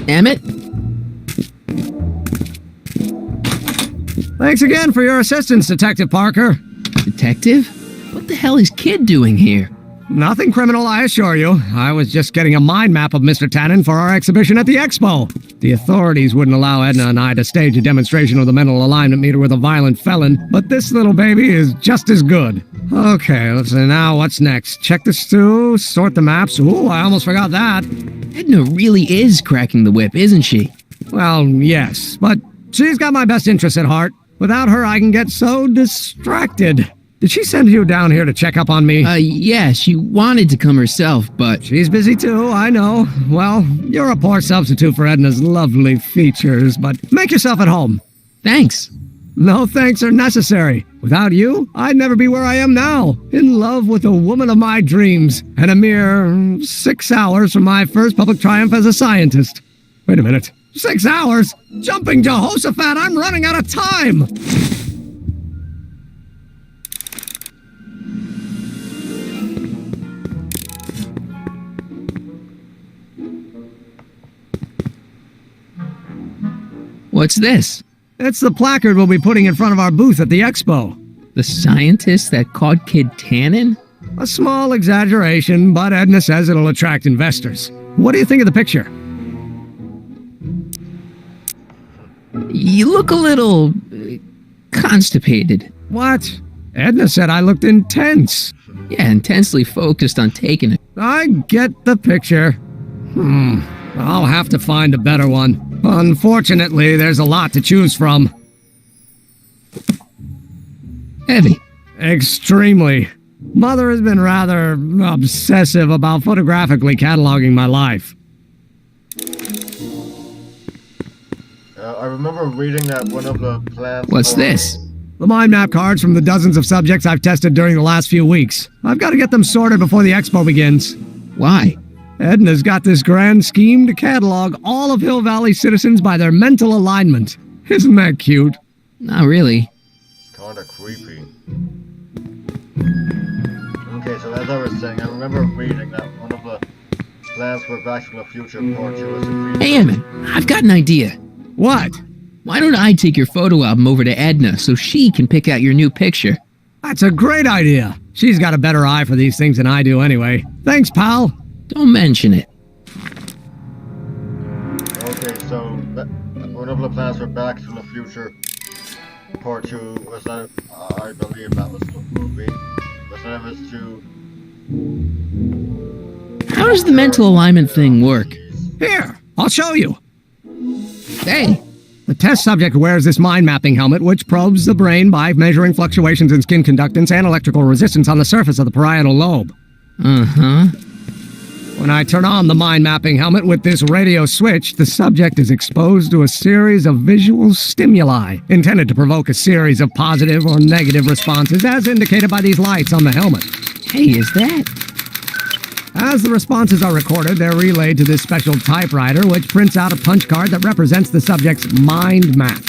Emmett? Thanks again for your assistance, Detective Parker. Detective? What the hell is Kid doing here? Nothing criminal, I assure you. I was just getting a mind map of Mr. Tannen for our exhibition at the Expo. The authorities wouldn't allow Edna and I to stage a demonstration of the mental alignment meter with a violent felon, but this little baby is just as good. Okay, let's see now what's next. Check the stew, sort the maps. Ooh, I almost forgot that. Edna really is cracking the whip, isn't she? Well, yes, but she's got my best interests at heart. Without her, I can get so distracted. Did she send you down here to check up on me? Yeah, she wanted to come herself, but... She's busy too, I know. Well, you're a poor substitute for Edna's lovely features, but make yourself at home. Thanks. No thanks are necessary. Without you, I'd never be where I am now, in love with the woman of my dreams, and a mere 6 hours from my first public triumph as a scientist. Wait a minute. 6 hours? Jumping Jehoshaphat, I'm running out of time! What's this? It's the placard we'll be putting in front of our booth at the expo. The scientist that caught Kid Tannen? A small exaggeration, but Edna says it'll attract investors. What do you think of the picture? You look a little constipated. What? Edna said I looked intense. Yeah, intensely focused on taking it. I get the picture. I'll have to find a better one. Unfortunately, there's a lot to choose from. Heavy. Extremely. Mother has been rather obsessive about photographically cataloging my life. I remember reading that one of the plans... What's this? The mind map cards from the dozens of subjects I've tested during the last few weeks. I've got to get them sorted before the expo begins. Why? Edna's got this grand scheme to catalog all of Hill Valley citizens by their mental alignment. Isn't that cute? Not really. It's kinda creepy. Okay, so as I was saying, I remember reading that one of the plans for Back from the Future Part 2 was to... Hey, Emmett, I've got an idea. What? Why don't I take your photo album over to Edna so she can pick out your new picture? That's a great idea. She's got a better eye for these things than I do anyway. Thanks, pal. Don't mention it. Okay, so one of the plans for Back from the Future Part 2 was that, I believe that was the movie, was that it was to... How does the mental alignment thing work? Here, I'll show you. Hey. The test subject wears this mind mapping helmet, which probes the brain by measuring fluctuations in skin conductance and electrical resistance on the surface of the parietal lobe. Uh-huh. When I turn on the mind mapping helmet with this radio switch, the subject is exposed to a series of visual stimuli intended to provoke a series of positive or negative responses, as indicated by these lights on the helmet. Hey, is that? As the responses are recorded, they're relayed to this special typewriter, which prints out a punch card that represents the subject's mind map.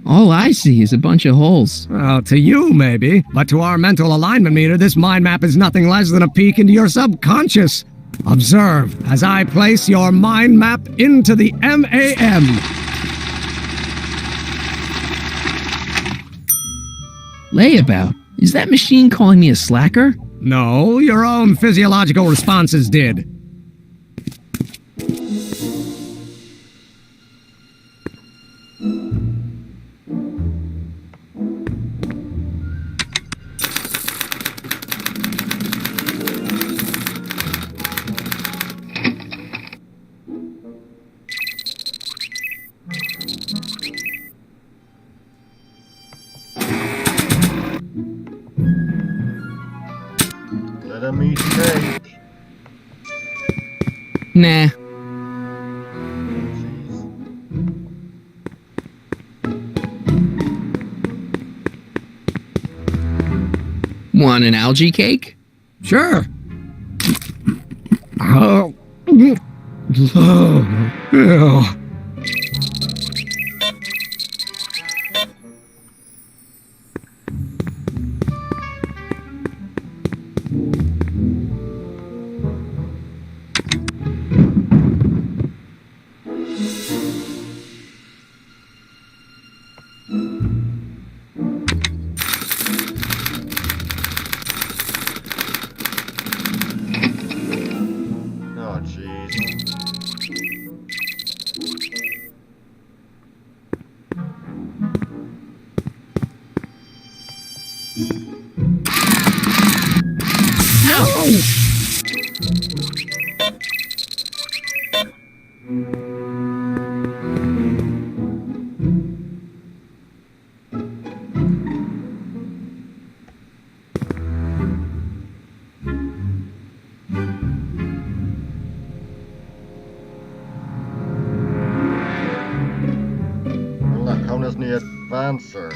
All I see is a bunch of holes. Well, to you, maybe. But to our mental alignment meter, this mind map is nothing less than a peek into your subconscious. Observe as I place your mind map into the MAM. Layabout? Is that machine calling me a slacker? No, your own physiological responses did. Let me think. Nah. Want an algae cake? Sure. Oh. Oh. Oh, jeez. How does the advancer?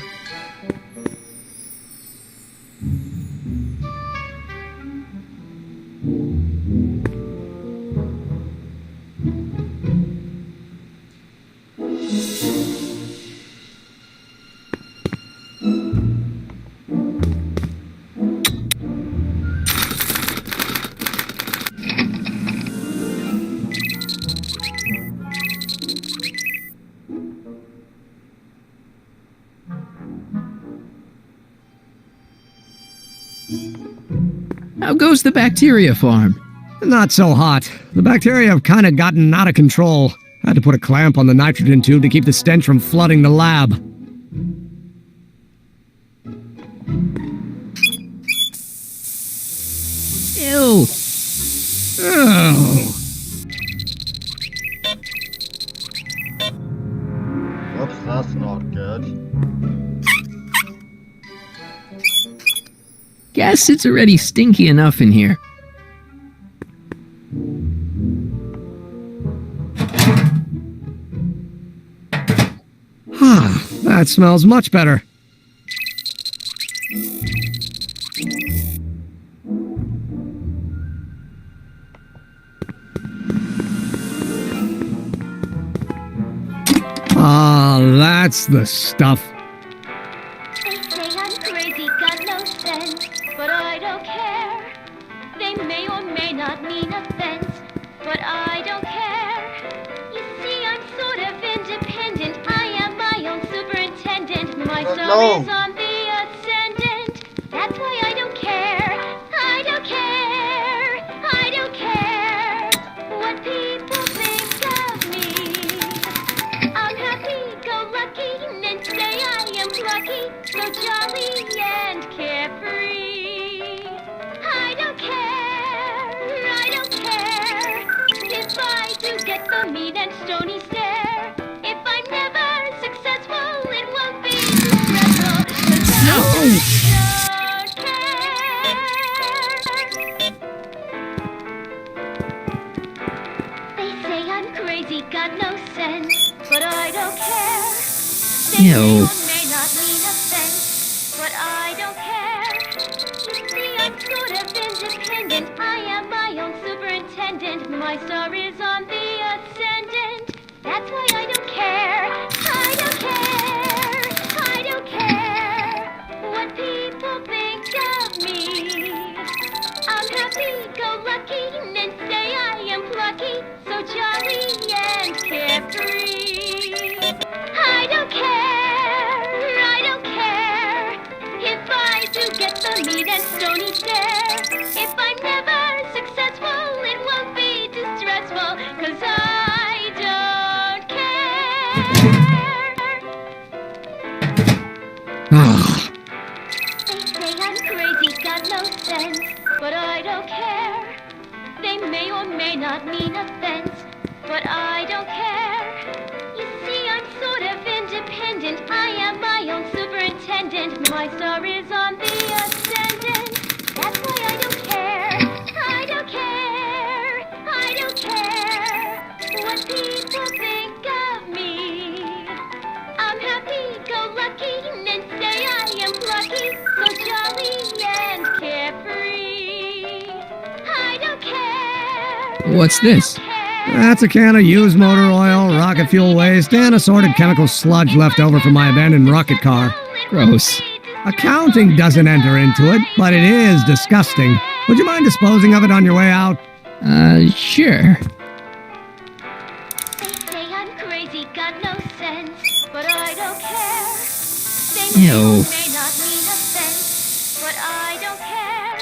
How goes the bacteria farm? Not so hot. The bacteria have kind of gotten out of control. I had to put a clamp on the nitrogen tube to keep the stench from flooding the lab. Ew. Oh. Whoops, that's not good. Guess it's already stinky enough in here. That smells much better. Ah, that's the stuff. They say I'm crazy, got no sense, but I don't care. They may or may not mean offense, but I don't care. You see, I'm sort of independent. I am my own superintendent. My soul is on the ascendant. That's why I don't care. I don't care. I don't care what people think of me. I'm happy-go-lucky and say I am plucky, so jolly and carefree. I don't care. I don't care if I do get the mean and stony stare. If I'm never successful, it won't be stressful. 'Cause I don't care. They say I'm crazy, got no sense, but I don't care. They Ew. may or may not mean offense, but I don't care. You see, I'm sort of independent. I am my own superintendent. My star is on the ascendant. That's why I don't care. I don't care. I don't care what people think of me. I'm happy-go-lucky and say I am plucky, so jolly and carefree. I don't care. I don't care if I do get the mean and stony stare. If I'm never successful, it won't be distressful, 'cause I don't care. They say I'm crazy, got no sense, but I don't care. They may or may not mean offense, but I don't care. You see, I'm sort of independent. I am my own superintendent. My star is on the ascendant. That's why I don't care. I don't care. I don't care what people think of me. I'm happy-go-lucky and say I am plucky, so jolly and carefree. I don't care. What's this? That's a can of used motor oil, rocket fuel waste, and assorted chemical sludge left over from my abandoned rocket car. Gross. Accounting doesn't enter into it, but it is disgusting. Would you mind disposing of it on your way out? Sure. They say I'm crazy, got no sense, but I don't care. They Ew. may or may not mean offense, but I don't care.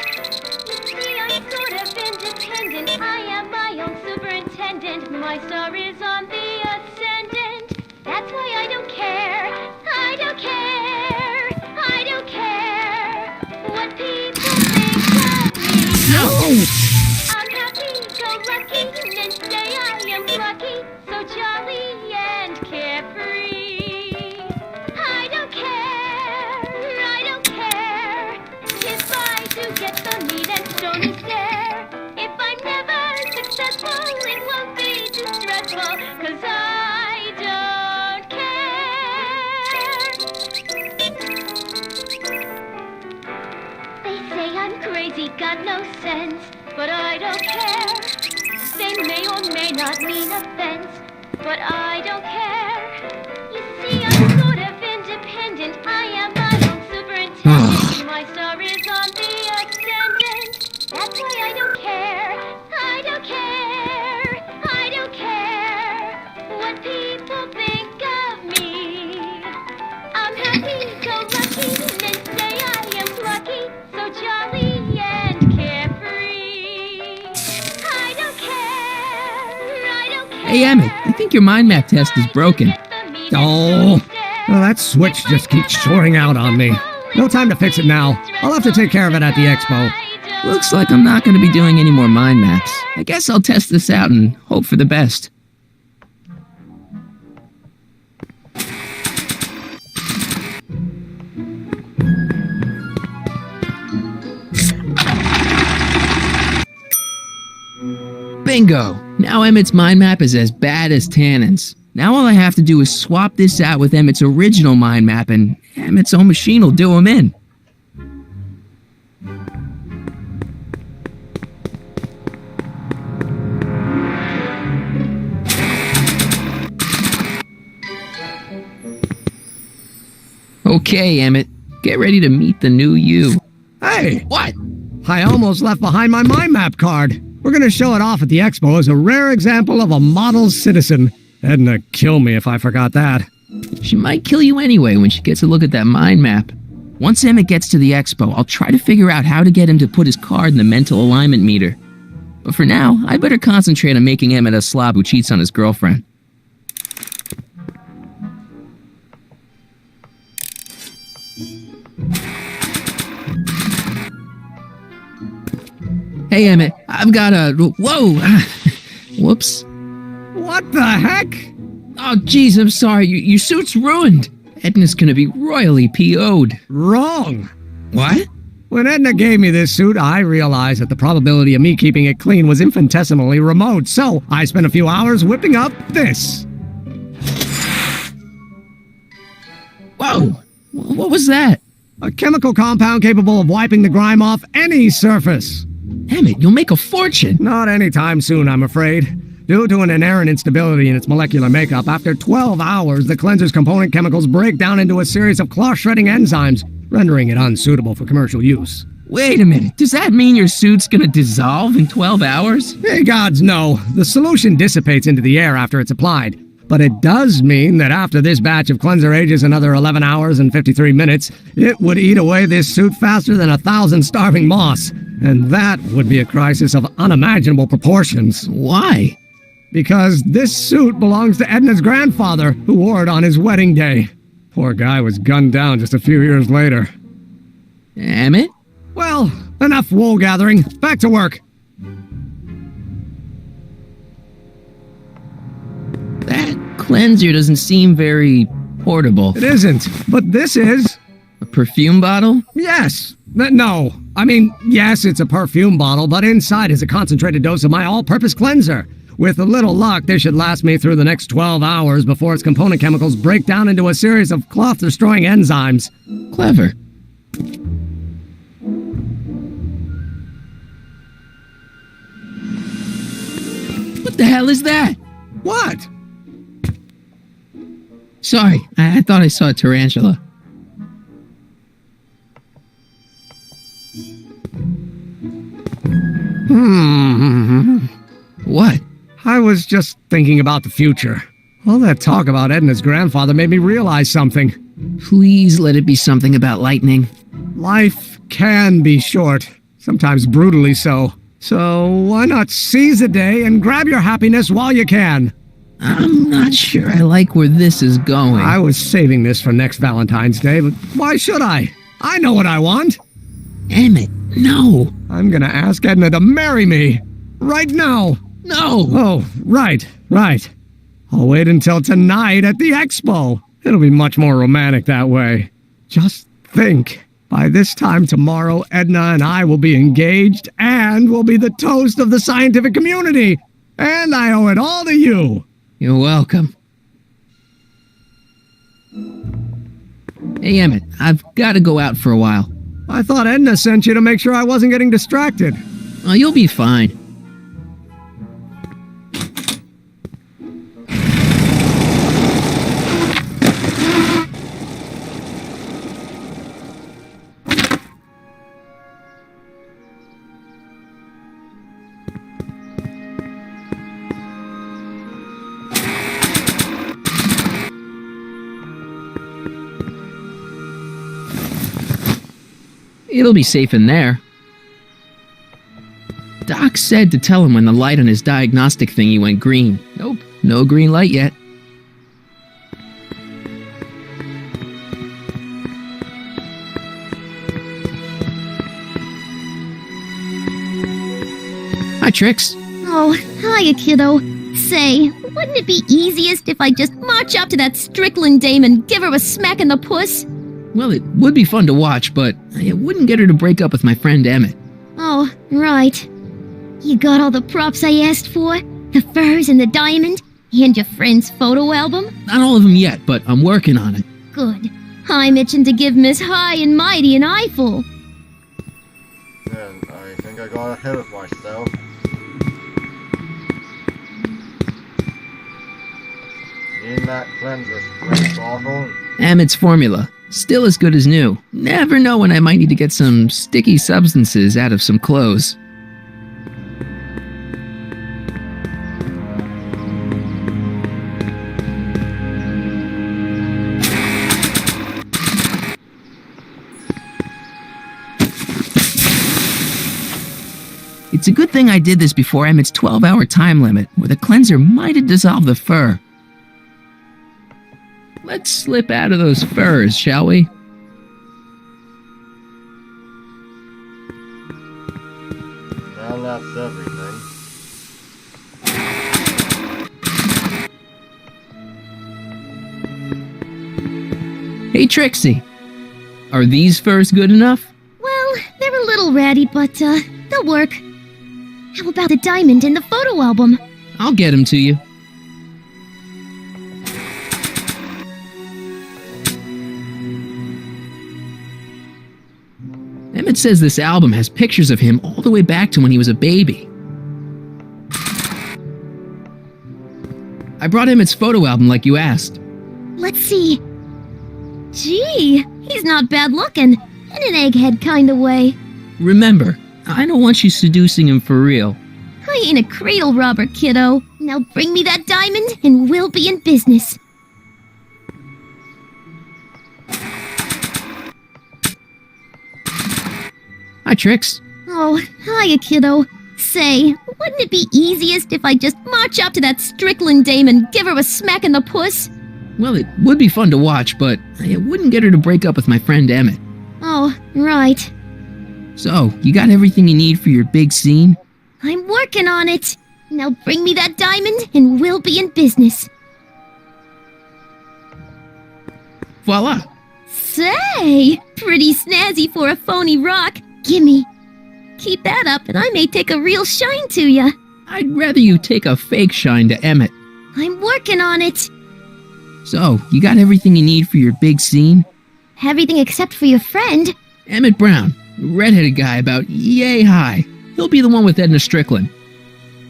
You see, I'm sort of independent. I am my own superintendent. My star is on the ascendant. That's why I don't care. I don't care. I don't care what people think of me. No! I'm happy-go-lucky and say I am plucky, so jolly and carefree. I don't care. I don't care if I do get the mean and stony stare. If I'm never successful, it won't be distressful, 'cause I don't care. They say I'm crazy, got no sense, but I don't care. They may or may not mean offense, but I don't care. You see, I'm sort of independent. I am my own superintendent. My star is on the ascendant. That's why I don't care. I don't care. I don't care what people think of me. I'm happy-go-lucky and say I am plucky, so jolly and carefree. Hey, Emmett, I think your mind map test is broken. Oh, well, that switch just keeps shorting out on me. No time to fix it now. I'll have to take care of it at the expo. Looks like I'm not going to be doing any more mind maps. I guess I'll test this out and hope for the best. Bingo! Now Emmett's mind map is as bad as Tannen's. Now all I have to do is swap this out with Emmett's original mind map and Emmett's own machine will do him in. Okay, Emmett, get ready to meet the new you. Hey! What? I almost left behind my mind map card. We're gonna show it off at the expo as a rare example of a model citizen. Edna kill me if I forgot that. She might kill you anyway when she gets a look at that mind map. Once Emmett gets to the expo, I'll try to figure out how to get him to put his card in the mental alignment meter. But for now, I better concentrate on making Emmett a slob who cheats on his girlfriend. Hey, Emmett, I've got a... Whoa! Whoops. What the heck? Oh, jeez, I'm sorry. Your suit's ruined. Edna's gonna be royally PO'd. Wrong. What? When Edna gave me this suit, I realized that the probability of me keeping it clean was infinitesimally remote, so I spent a few hours whipping up this. Whoa! What was that? A chemical compound capable of wiping the grime off any surface. Emmett, you'll make a fortune. Not anytime soon, I'm afraid. Due to an inherent instability in its molecular makeup, after 12 hours, the cleanser's component chemicals break down into a series of cloth-shredding enzymes, rendering it unsuitable for commercial use. Wait a minute, does that mean your suit's gonna dissolve in 12 hours? Hey, gods, no. The solution dissipates into the air after it's applied. But it does mean that after this batch of cleanser ages another 11 hours and 53 minutes, it would eat away this suit faster than 1,000 starving moths. And that would be a crisis of unimaginable proportions. Why? Because this suit belongs to Edna's grandfather, who wore it on his wedding day. Poor guy was gunned down just a few years later. Emmett? Well, enough wool gathering. Back to work. That cleanser doesn't seem very portable. It isn't, but this is. A perfume bottle? Yes. No. I mean, yes, it's a perfume bottle, but inside is a concentrated dose of my all-purpose cleanser. With a little luck, this should last me through the next 12 hours before its component chemicals break down into a series of cloth-destroying enzymes. Clever. What the hell is that? What? Sorry, I thought I saw a tarantula. What? I was just thinking about the future. All that talk about Edna's grandfather made me realize something. Please let it be something about lightning. Life can be short, sometimes brutally so. So why not seize the day and grab your happiness while you can? I'm not sure I like where this is going. I was saving this for next Valentine's Day, but why should I? I know what I want. Emmett, no. I'm gonna ask Edna to marry me. Right now. No. Oh, right. I'll wait until tonight at the expo. It'll be much more romantic that way. Just think. By this time tomorrow, Edna and I will be engaged and will be the toast of the scientific community. And I owe it all to you. You're welcome. Hey, Emmett, I've got to go out for a while. I thought Edna sent you to make sure I wasn't getting distracted. Oh, you'll be fine. It'll be safe in there. Doc said to tell him when the light on his diagnostic thingy went green. Nope, no green light yet. Hi, Trix. Oh, hiya, kiddo. Say, wouldn't it be easiest if I just march up to that Strickland dame and give her a smack in the puss? Well, it would be fun to watch, but it wouldn't get her to break up with my friend Emmett. Oh, right. You got all the props I asked for? The furs and the diamond? And your friend's photo album? Not all of them yet, but I'm working on it. Good. I'm itching to give Miss High and Mighty an eyeful. Then I think I got ahead of myself. Need that cleanser spray bottle? Emmett's formula. Still as good as new. Never know when I might need to get some sticky substances out of some clothes. It's a good thing I did this before Emmett's 12-hour time limit, where the cleanser might have dissolved the fur. Let's slip out of those furs, shall we? Well, that's everything. Hey, Trixie. Are these furs good enough? Well, they're a little ratty, but, they'll work. How about the diamond in the photo album? I'll get them to you. Emmett says this album has pictures of him all the way back to when he was a baby. I brought Emmett's photo album like you asked. Let's see. Gee, he's not bad looking. In an egghead kind of way. Remember, I don't want you seducing him for real. I ain't a cradle robber, kiddo. Now bring me that diamond and we'll be in business. Hi, Trix. Oh, hiya, kiddo. Say, wouldn't it be easiest if I just march up to that Strickland dame and give her a smack in the puss? Well, it would be fun to watch, but it wouldn't get her to break up with my friend Emmett. Oh, right. So, you got everything you need for your big scene? I'm working on it. Now bring me that diamond and we'll be in business. Voila! Say, pretty snazzy for a phony rock. Gimme. Keep that up and I may take a real shine to ya. I'd rather you take a fake shine to Emmett. I'm working on it. So, you got everything you need for your big scene? Everything except for your friend. Emmett Brown, redheaded guy about yay high. He'll be the one with Edna Strickland.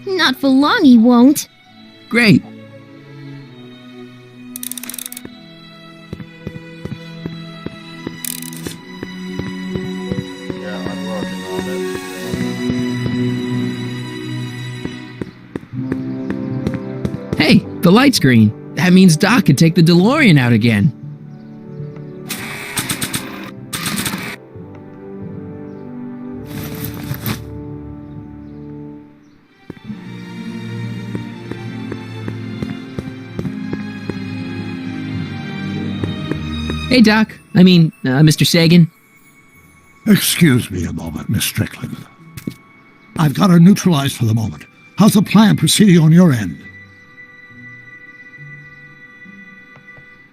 Not for long he won't. Great. Yeah, I'm working on it. Hey, the light's green. That means Doc could take the DeLorean out again. Hey, Doc. I mean, Mr. Sagan. Excuse me a moment, Miss Strickland. I've got her neutralized for the moment. How's the plan proceeding on your end?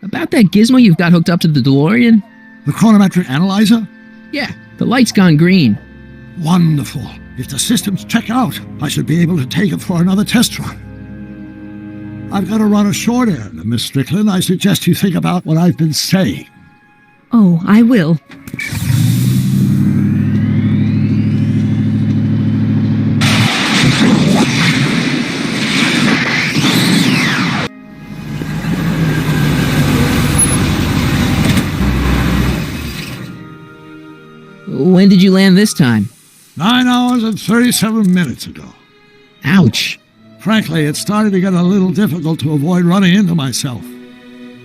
About that gizmo you've got hooked up to the DeLorean? The chronometric analyzer? Yeah, the light's gone green. Wonderful. If the systems check out, I should be able to take it for another test run. I've got to run a short errand, Miss Strickland. I suggest you think about what I've been saying. Oh, I will. When did you land this time? 9 hours and 37 minutes ago. Ouch. Frankly, it started to get a little difficult to avoid running into myself.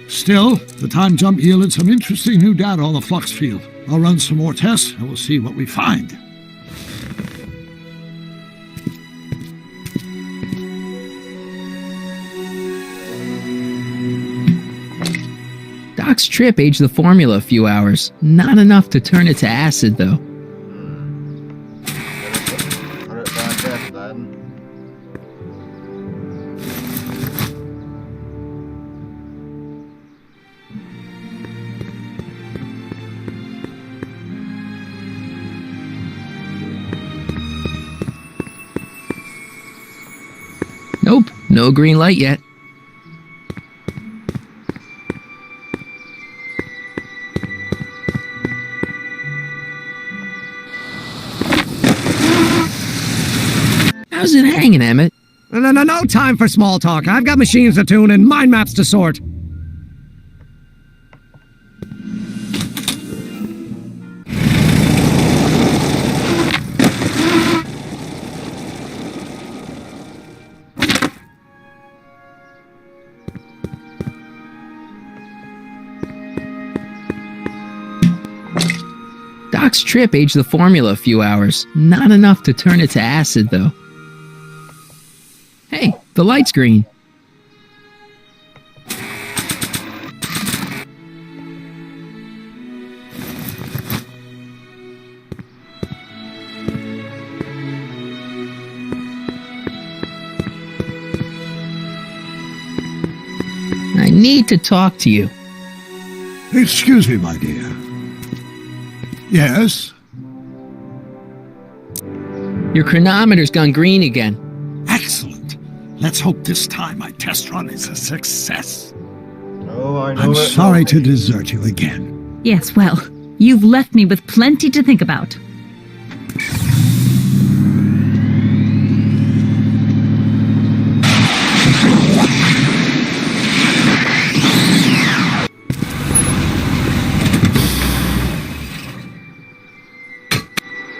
Still, the time jump yielded some interesting new data on the flux field. I'll run some more tests and we'll see what we find. Doc's trip aged the formula a few hours. Not enough to turn it to acid, though. Put it back in then. Nope, no green light yet. How's it hanging, Emmett? No time for small talk. I've got machines to tune and mind maps to sort. Doc's trip aged the formula a few hours. Not enough to turn it to acid, though. Hey, the light's green. I need to talk to you. Excuse me, my dear. Yes? Your chronometer's gone green again. Excellent. Let's hope this time my test run is a success. Oh, I know I'm it. sorry to desert you again. Yes, well, you've left me with plenty to think about.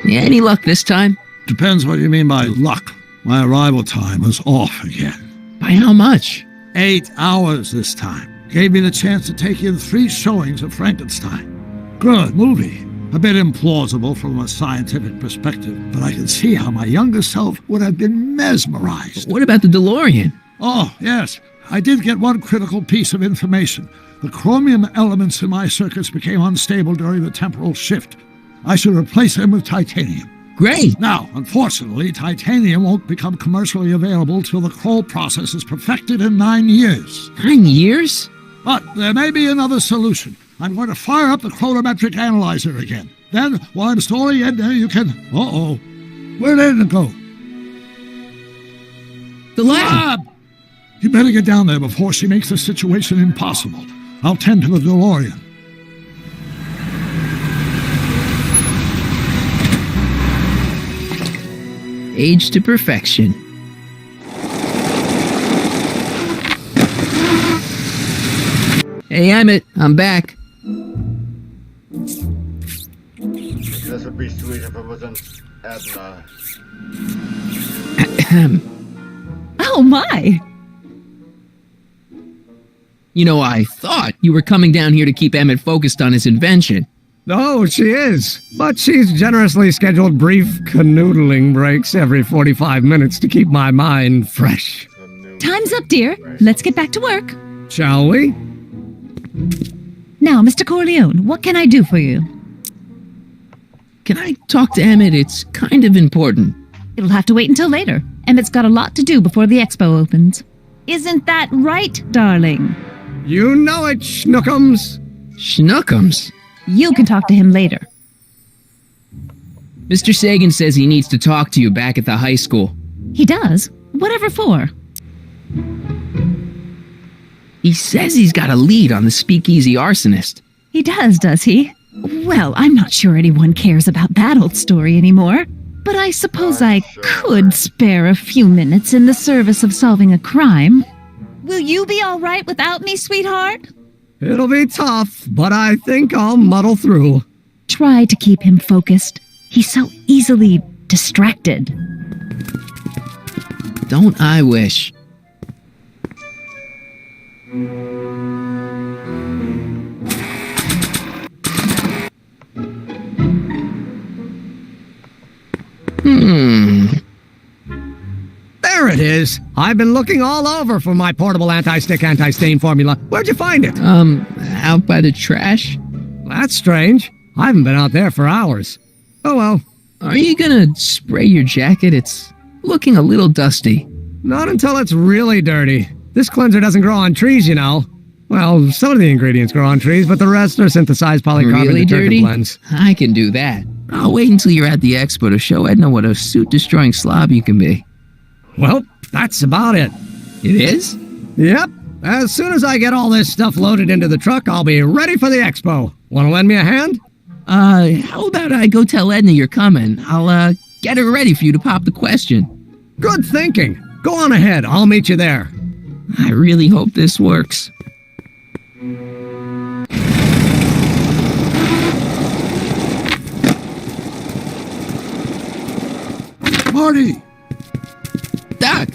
Yeah, any luck this time? Depends what you mean by luck. My arrival time was off again. By how much? 8 hours this time. Gave me the chance to take in 3 showings of Frankenstein. Good movie. A bit implausible from a scientific perspective, but I can see how my younger self would have been mesmerized. What about the DeLorean? Oh, yes. I did get one critical piece of information. The chromium elements in my circuits became unstable during the temporal shift. I should replace them with titanium. Great! Now, unfortunately, titanium won't become commercially available till the Kroll process is perfected in 9 years. 9 years? But there may be another solution. I'm going to fire up the chronometric analyzer again. Then, while I'm storing it, you can... Uh-oh. Where did it go? The lab! You better get down there before she makes the situation impossible. I'll tend to the DeLorean. Aged to perfection. Hey, Emmett, I'm back. This would be sweet if it wasn't Edna. Oh my! You know, I thought you were coming down here to keep Emmett focused on his invention. Oh, she is. But she's generously scheduled brief canoodling breaks every 45 minutes to keep my mind fresh. Time's up, dear. Let's get back to work. Shall we? Now, Mr. Corleone, what can I do for you? Can I talk to Emmett? It's kind of important. It'll have to wait until later. Emmett's got a lot to do before the expo opens. Isn't that right, darling? You know it, Schnookums. Schnookums? You can talk to him later. Mr. Sagan says he needs to talk to you back at the high school. He does? Whatever for? He says he's got a lead on the speakeasy arsonist. He does he? Well, I'm not sure anyone cares about that old story anymore. But I suppose I could spare a few minutes in the service of solving a crime. Will you be all right without me, sweetheart? It'll be tough, but I think I'll muddle through. Try to keep him focused. He's so easily distracted. Don't I wish? There it is. I've been looking all over for my portable anti-stick, anti-stain formula. Where'd you find it? Out by the trash. That's strange. I haven't been out there for hours. Oh well. Are you gonna spray your jacket? It's looking a little dusty. Not until it's really dirty. This cleanser doesn't grow on trees, you know. Well, some of the ingredients grow on trees, but the rest are synthesized polycarbonate Really detergent dirty? blends. I can do that. I'll wait until you're at the expo to show Edna what a suit-destroying slob you can be. Well, that's about it. It is? Yep. As soon as I get all this stuff loaded into the truck, I'll be ready for the expo. Want to lend me a hand? How about I go tell Edna you're coming? I'll, get her ready for you to pop the question. Good thinking. Go on ahead. I'll meet you there. I really hope this works. Marty! Doc!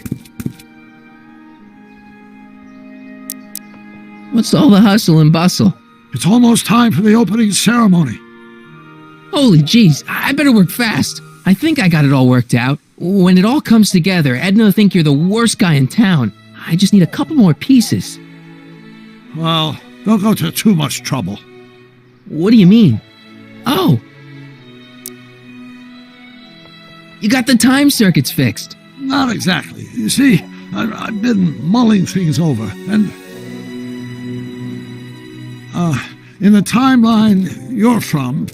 What's all the hustle and bustle? It's almost time for the opening ceremony. Holy jeez, I better work fast. I think I got it all worked out. When it all comes together, Edna will think you're the worst guy in town. I just need a couple more pieces. Well, don't go to too much trouble. What do you mean? Oh! You got the time circuits fixed. Not exactly. You see, I've been mulling things over, and in the timeline you're from...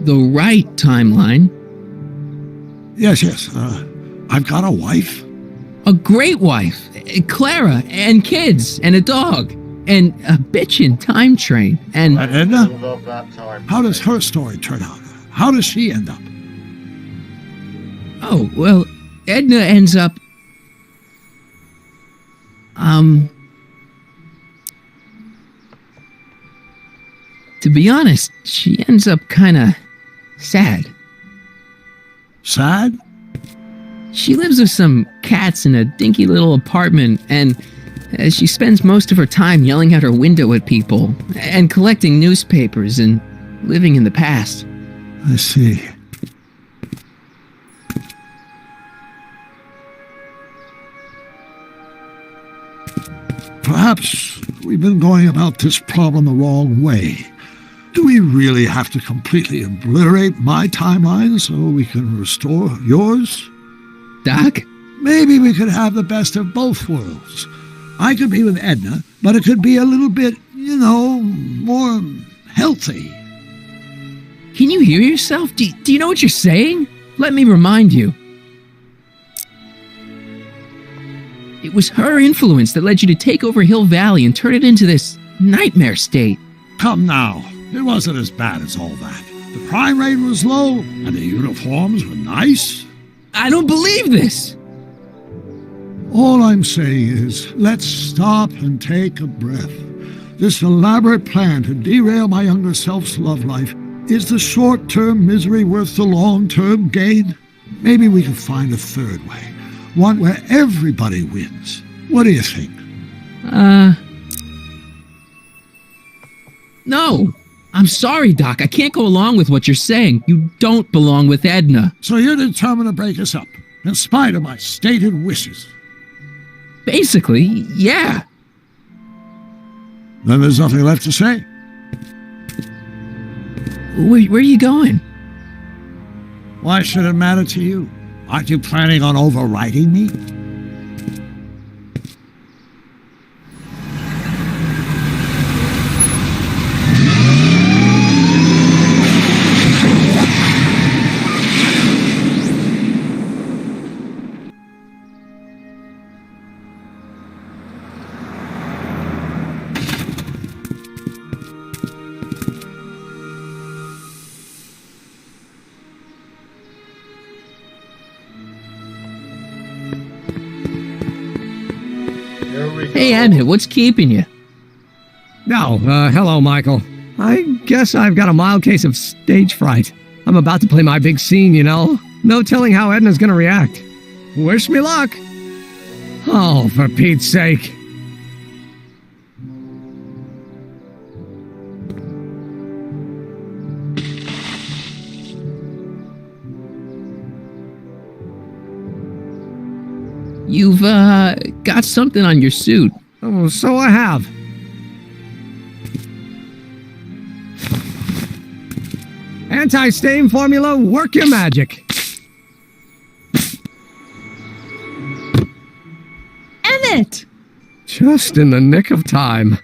The right timeline? Yes. I've got a wife. A great wife. Clara, and kids, and a dog, and a bitchin' time train, and... Edna? How does her story turn out? How does she end up? Oh, well, Edna ends up... To be honest, she ends up kinda sad. Sad? She lives with some cats in a dinky little apartment, and she spends most of her time yelling out her window at people, and collecting newspapers, and living in the past. I see. Perhaps we've been going about this problem the wrong way. Do we really have to completely obliterate my timeline so we can restore yours? Doc? Maybe we could have the best of both worlds. I could be with Edna, but it could be a little bit, more healthy. Can you hear yourself? Do you know what you're saying? Let me remind you. It was her influence that led you to take over Hill Valley and turn it into this nightmare state. Come now. It wasn't as bad as all that. The crime rate was low, and the uniforms were nice. I don't believe this! All I'm saying is, let's stop and take a breath. This elaborate plan to derail my younger self's love life, is the short-term misery worth the long-term gain? Maybe we can find a third way. One where everybody wins. What do you think? No. I'm sorry, Doc. I can't go along with what you're saying. You don't belong with Edna. So you're determined to break us up, in spite of my stated wishes? Basically, yeah. Then there's nothing left to say. Where are you going? Why should it matter to you? Aren't you planning on overriding me? Hey, Emmett, what's keeping you? Oh, hello, Michael. I guess I've got a mild case of stage fright. I'm about to play my big scene, you know? No telling how Edna's gonna react. Wish me luck. Oh, for Pete's sake. You've, got something on your suit. Oh, so I have. Anti-stain formula, work your magic. Emmett! Just in the nick of time.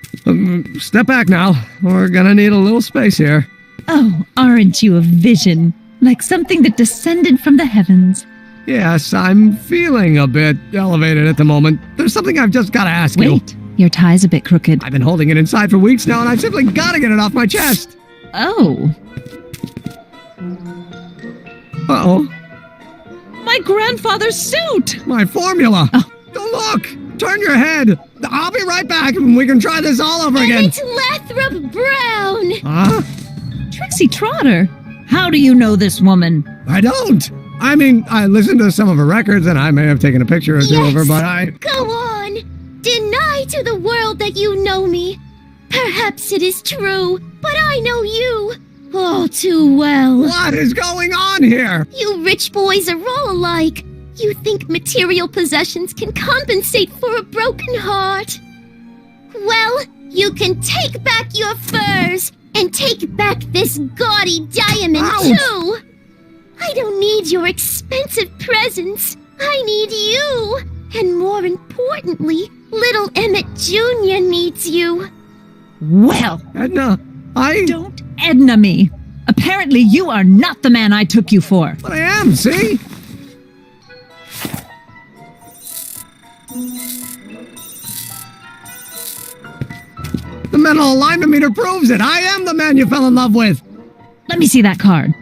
Step back now. We're gonna need a little space here. Oh, aren't you a vision? Like something that descended from the heavens. Yes, I'm feeling a bit elevated at the moment. There's something I've just gotta ask you. Wait, your tie's a bit crooked. I've been holding it inside for weeks now, and I've simply gotta get it off my chest. Oh. Uh-oh. My grandfather's suit! My formula! Oh. Look! Turn your head! I'll be right back and we can try this all over again! Emmett Lathrop Brown! Huh? Trixie Trotter! How do you know this woman? I don't! I mean, I listened to some of her records and I may have taken a picture or two of her, but I... Go on! Deny to the world that you know me. Perhaps it is true, but I know you. Oh, too well. What is going on here? You rich boys are all alike. You think material possessions can compensate for a broken heart? Well, you can take back your furs and take back this gaudy diamond too. I don't need your expensive presents. I need you. And more importantly, little Emmett Jr. needs you. Well, Edna, Don't Edna me. Apparently you are not the man I took you for. But I am, see? The mental alignment meter proves it. I am the man you fell in love with. Let me see that card.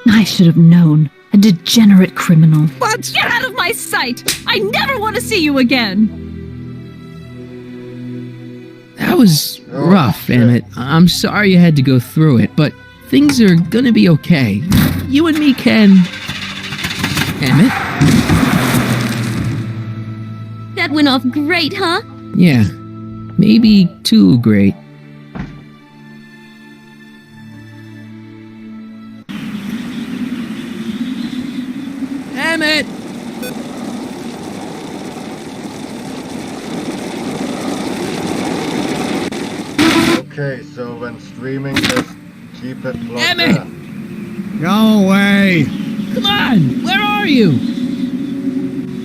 I should have known. A degenerate criminal. What? Get out of my sight! I never want to see you again! That was rough, Emmett. I'm sorry you had to go through it, but things are gonna be okay. You and me can... Emmett? That went off great, huh? Yeah, maybe too great. Emmett! Okay, so when streaming, just keep it plugged Emmett! in. Go away. Come on, where are you?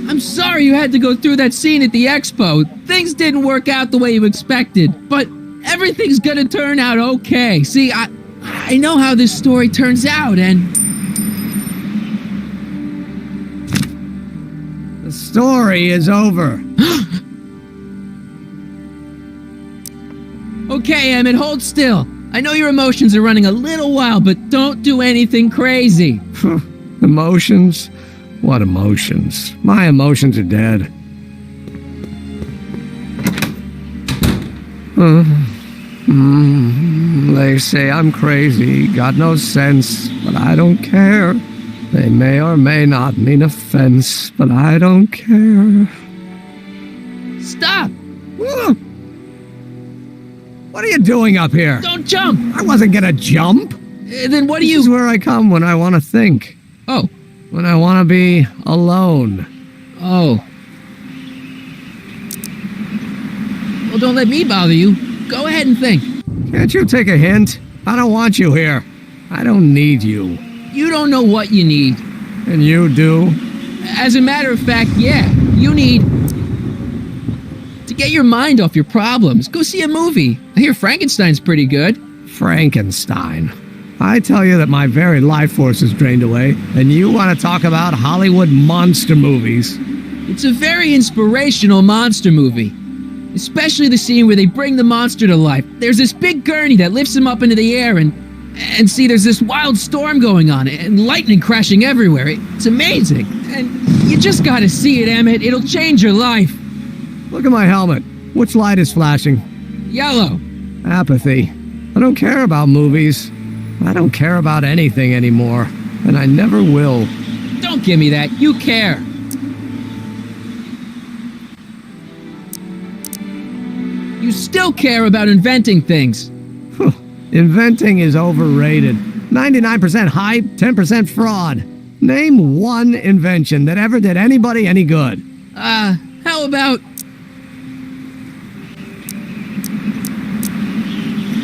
I'm sorry you had to go through that scene at the expo. Things didn't work out the way you expected, but everything's gonna turn out okay. See, I know how this story turns out, and... The story is over. Okay, Emmett, hold still. I know your emotions are running a little wild, but don't do anything crazy. Emotions? What emotions? My emotions are dead. They say I'm crazy, got no sense, but I don't care. They may or may not mean offense, but I don't care. Stop! What are you doing up here? Don't jump! I wasn't gonna jump. Then what do you... This is where I come when I want to think. Oh. When I want to be alone. Oh. Well, don't let me bother you. Go ahead and think. Can't you take a hint? I don't want you here. I don't need you. You don't know what you need. And you do? As a matter of fact, yeah. You need... to get your mind off your problems. Go see a movie. I hear Frankenstein's pretty good. Frankenstein. I tell you that my very life force is drained away, and you want to talk about Hollywood monster movies. It's a very inspirational monster movie. Especially the scene where they bring the monster to life. There's this big gurney that lifts him up into the air, and see, there's this wild storm going on, and lightning crashing everywhere. It's amazing. And you just gotta see it, Emmett. It'll change your life. Look at my helmet. Which light is flashing? Yellow. Apathy. I don't care about movies. I don't care about anything anymore. And I never will. Don't give me that. You care. still care about inventing things. Inventing is overrated. 99% hype, 10% fraud. Name one invention that ever did anybody any good. How about...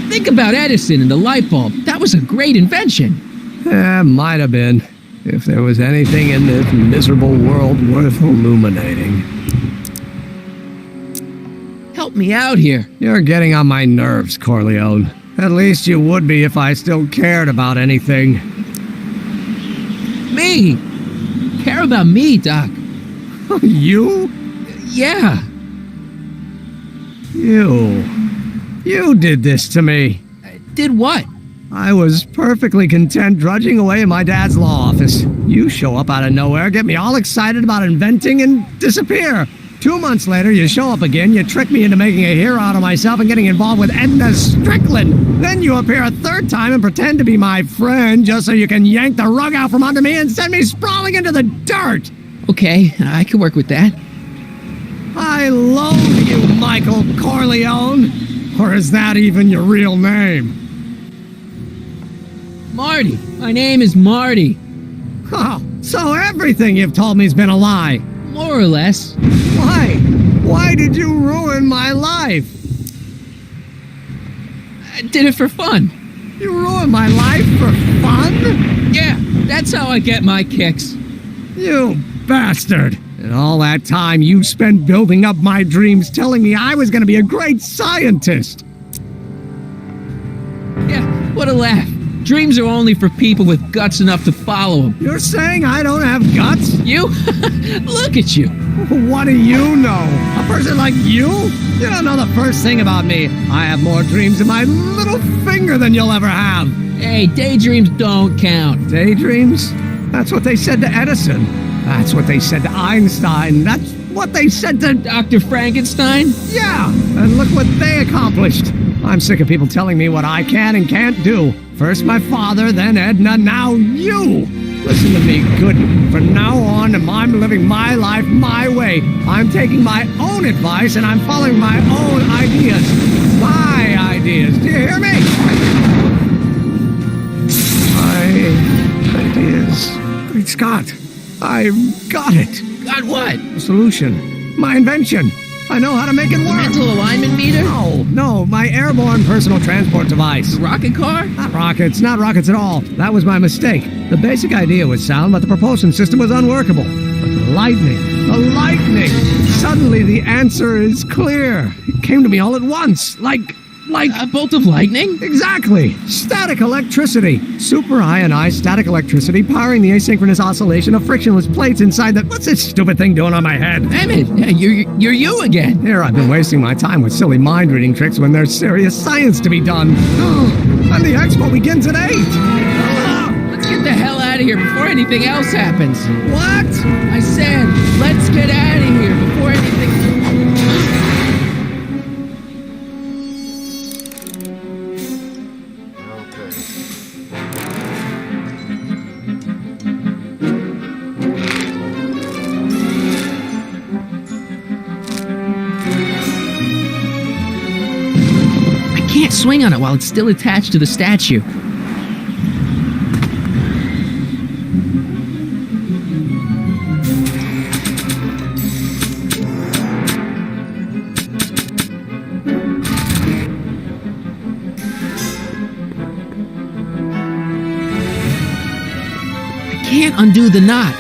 Think about Edison and the light bulb. That was a great invention. Might have been. If there was anything in this miserable world worth illuminating. Help me out here. You're getting on my nerves, Corleone. At least you would be if I still cared about anything. Me? Care about me, Doc. You? Yeah. You did this to me. Did what? I was perfectly content drudging away in my dad's law office. You show up out of nowhere, get me all excited about inventing, and disappear. 2 months later, you show up again, you trick me into making a hero out of myself and getting involved with Edna Strickland. Then you appear a third time and pretend to be my friend just so you can yank the rug out from under me and send me sprawling into the dirt. Okay, I can work with that. I loathe you, Michael Corleone. Or is that even your real name? Marty. My name is Marty. Oh, so everything you've told me's been a lie. More or less. Why? Why did you ruin my life? I did it for fun. You ruined my life for fun? Yeah, that's how I get my kicks. You bastard. And all that time you spent building up my dreams, telling me I was going to be a great scientist. Yeah, what a laugh. Dreams are only for people with guts enough to follow them. You're saying I don't have guts? You? Look at you. What do you know? A person like you? You don't know the first thing about me. I have more dreams in my little finger than you'll ever have. Hey, daydreams don't count. Daydreams? That's what they said to Edison. That's what they said to Einstein. That's what they said to Dr. Frankenstein? Yeah, and look what they accomplished. I'm sick of people telling me what I can and can't do. First my father, then Edna, now you. Listen to me, good. From now on, I'm living my life my way. I'm taking my own advice and I'm following my own ideas. My ideas. Do you hear me? My ideas. Great Scott. I've got it. Got what? The solution. My invention. I know how to make it work. Mental alignment meter? No, my airborne personal transport device. The rocket car? Not rockets at all. That was my mistake. The basic idea was sound, but the propulsion system was unworkable. But the lightning. Suddenly the answer is clear. It came to me all at once, like a bolt of lightning? Exactly. Static electricity. Super ionized static electricity powering the asynchronous oscillation of frictionless plates inside the... What's this stupid thing doing on my head? Emmett, you're you again. Here I've been wasting my time with silly mind-reading tricks when there's serious science to be done. And the expo begins at 8. Let's get the hell out of here before anything else happens. What? I said, let's get out of here before anything... Can't swing on it while it's still attached to the statue. I can't undo the knot.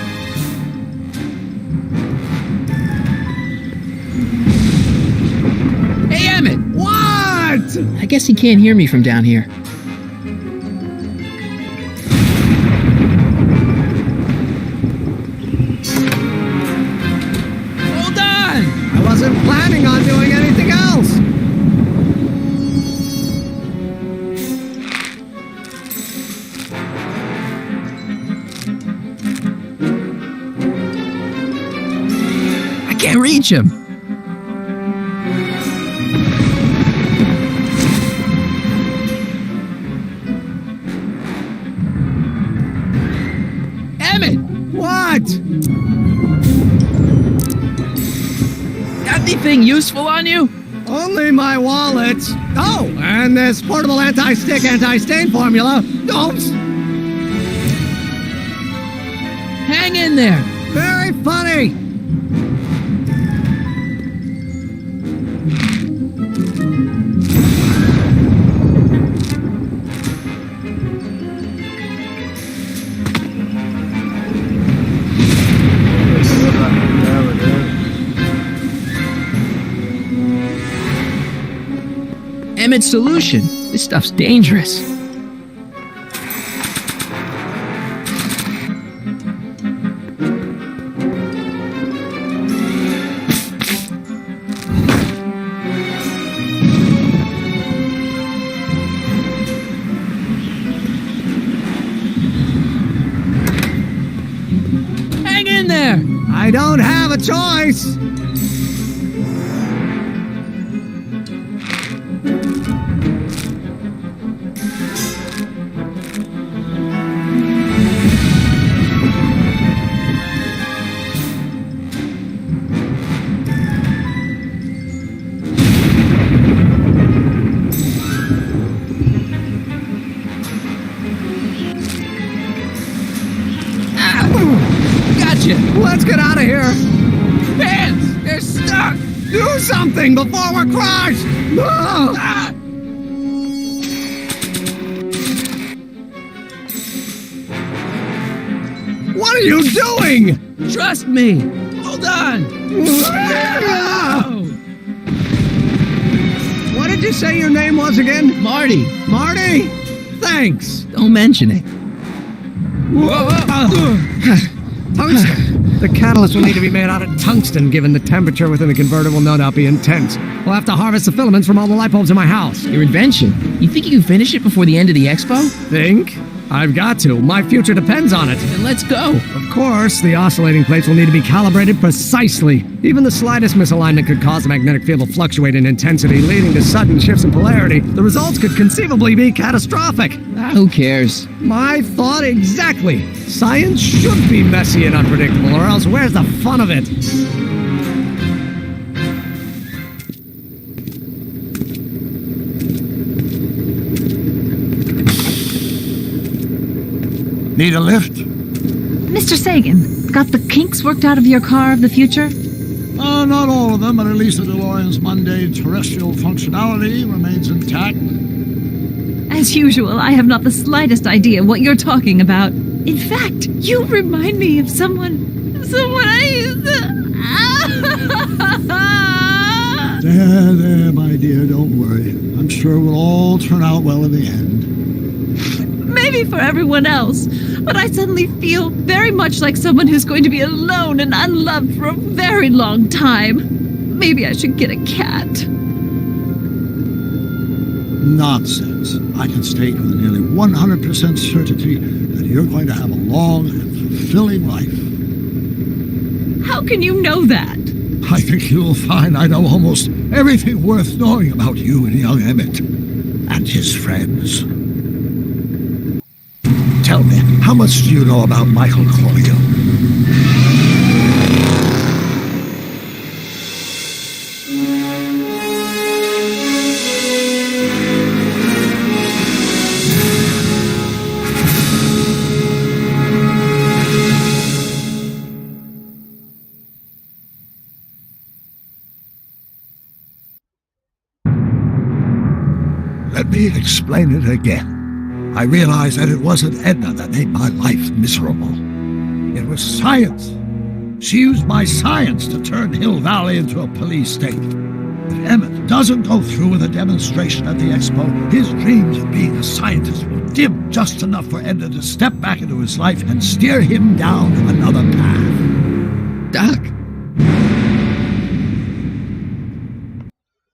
Hey, Emmett! I guess he can't hear me from down here. Hold on! I wasn't planning on doing anything else. I can't reach him. What? Got anything useful on you? Only my wallet. Oh, and this portable anti-stick, anti-stain formula. Oops. Hang in there. Very funny. Emmett solution. This stuff's dangerous. Hang in there. I don't have a choice. Let's get out of here! Pants! They're stuck! Do something before we're crushed! Ah! What are you doing? Trust me! Hold on! What did you say your name was again? Marty! Marty? Thanks! Don't mention it. Tungsten! The catalyst will need to be made out of tungsten, given the temperature within the converter will no doubt be intense. We'll have to harvest the filaments from all the light bulbs in my house. Your invention. You think you can finish it before the end of the expo? Think? I've got to. My future depends on it. Then let's go. Of course, the oscillating plates will need to be calibrated precisely. Even the slightest misalignment could cause the magnetic field to fluctuate in intensity, leading to sudden shifts in polarity. The results could conceivably be catastrophic. Who cares? My thought exactly. Science should be messy and unpredictable, or else where's the fun of it? Need a lift? Mr. Sagan, got the kinks worked out of your car of the future? Not all of them, but at least the DeLorean's mundane terrestrial functionality remains intact. As usual, I have not the slightest idea what you're talking about. In fact, you remind me of someone I used to... There, my dear, don't worry. I'm sure we'll all turn out well in the end. Maybe for everyone else, but I suddenly feel very much like someone who's going to be alone and unloved for a very long time. Maybe I should get a cat. Nonsense. I can state with nearly 100% certainty that you're going to have a long and fulfilling life. How can you know that? I think you'll find I know almost everything worth knowing about you and young Emmett and his friends. Tell me, how much do you know about Michael Corleone? Let me explain it again. I realized that it wasn't Edna that made my life miserable. It was science. She used my science to turn Hill Valley into a police state. If Emmett doesn't go through with a demonstration at the expo, his dreams of being a scientist will dim just enough for Edna to step back into his life and steer him down another path. Doc,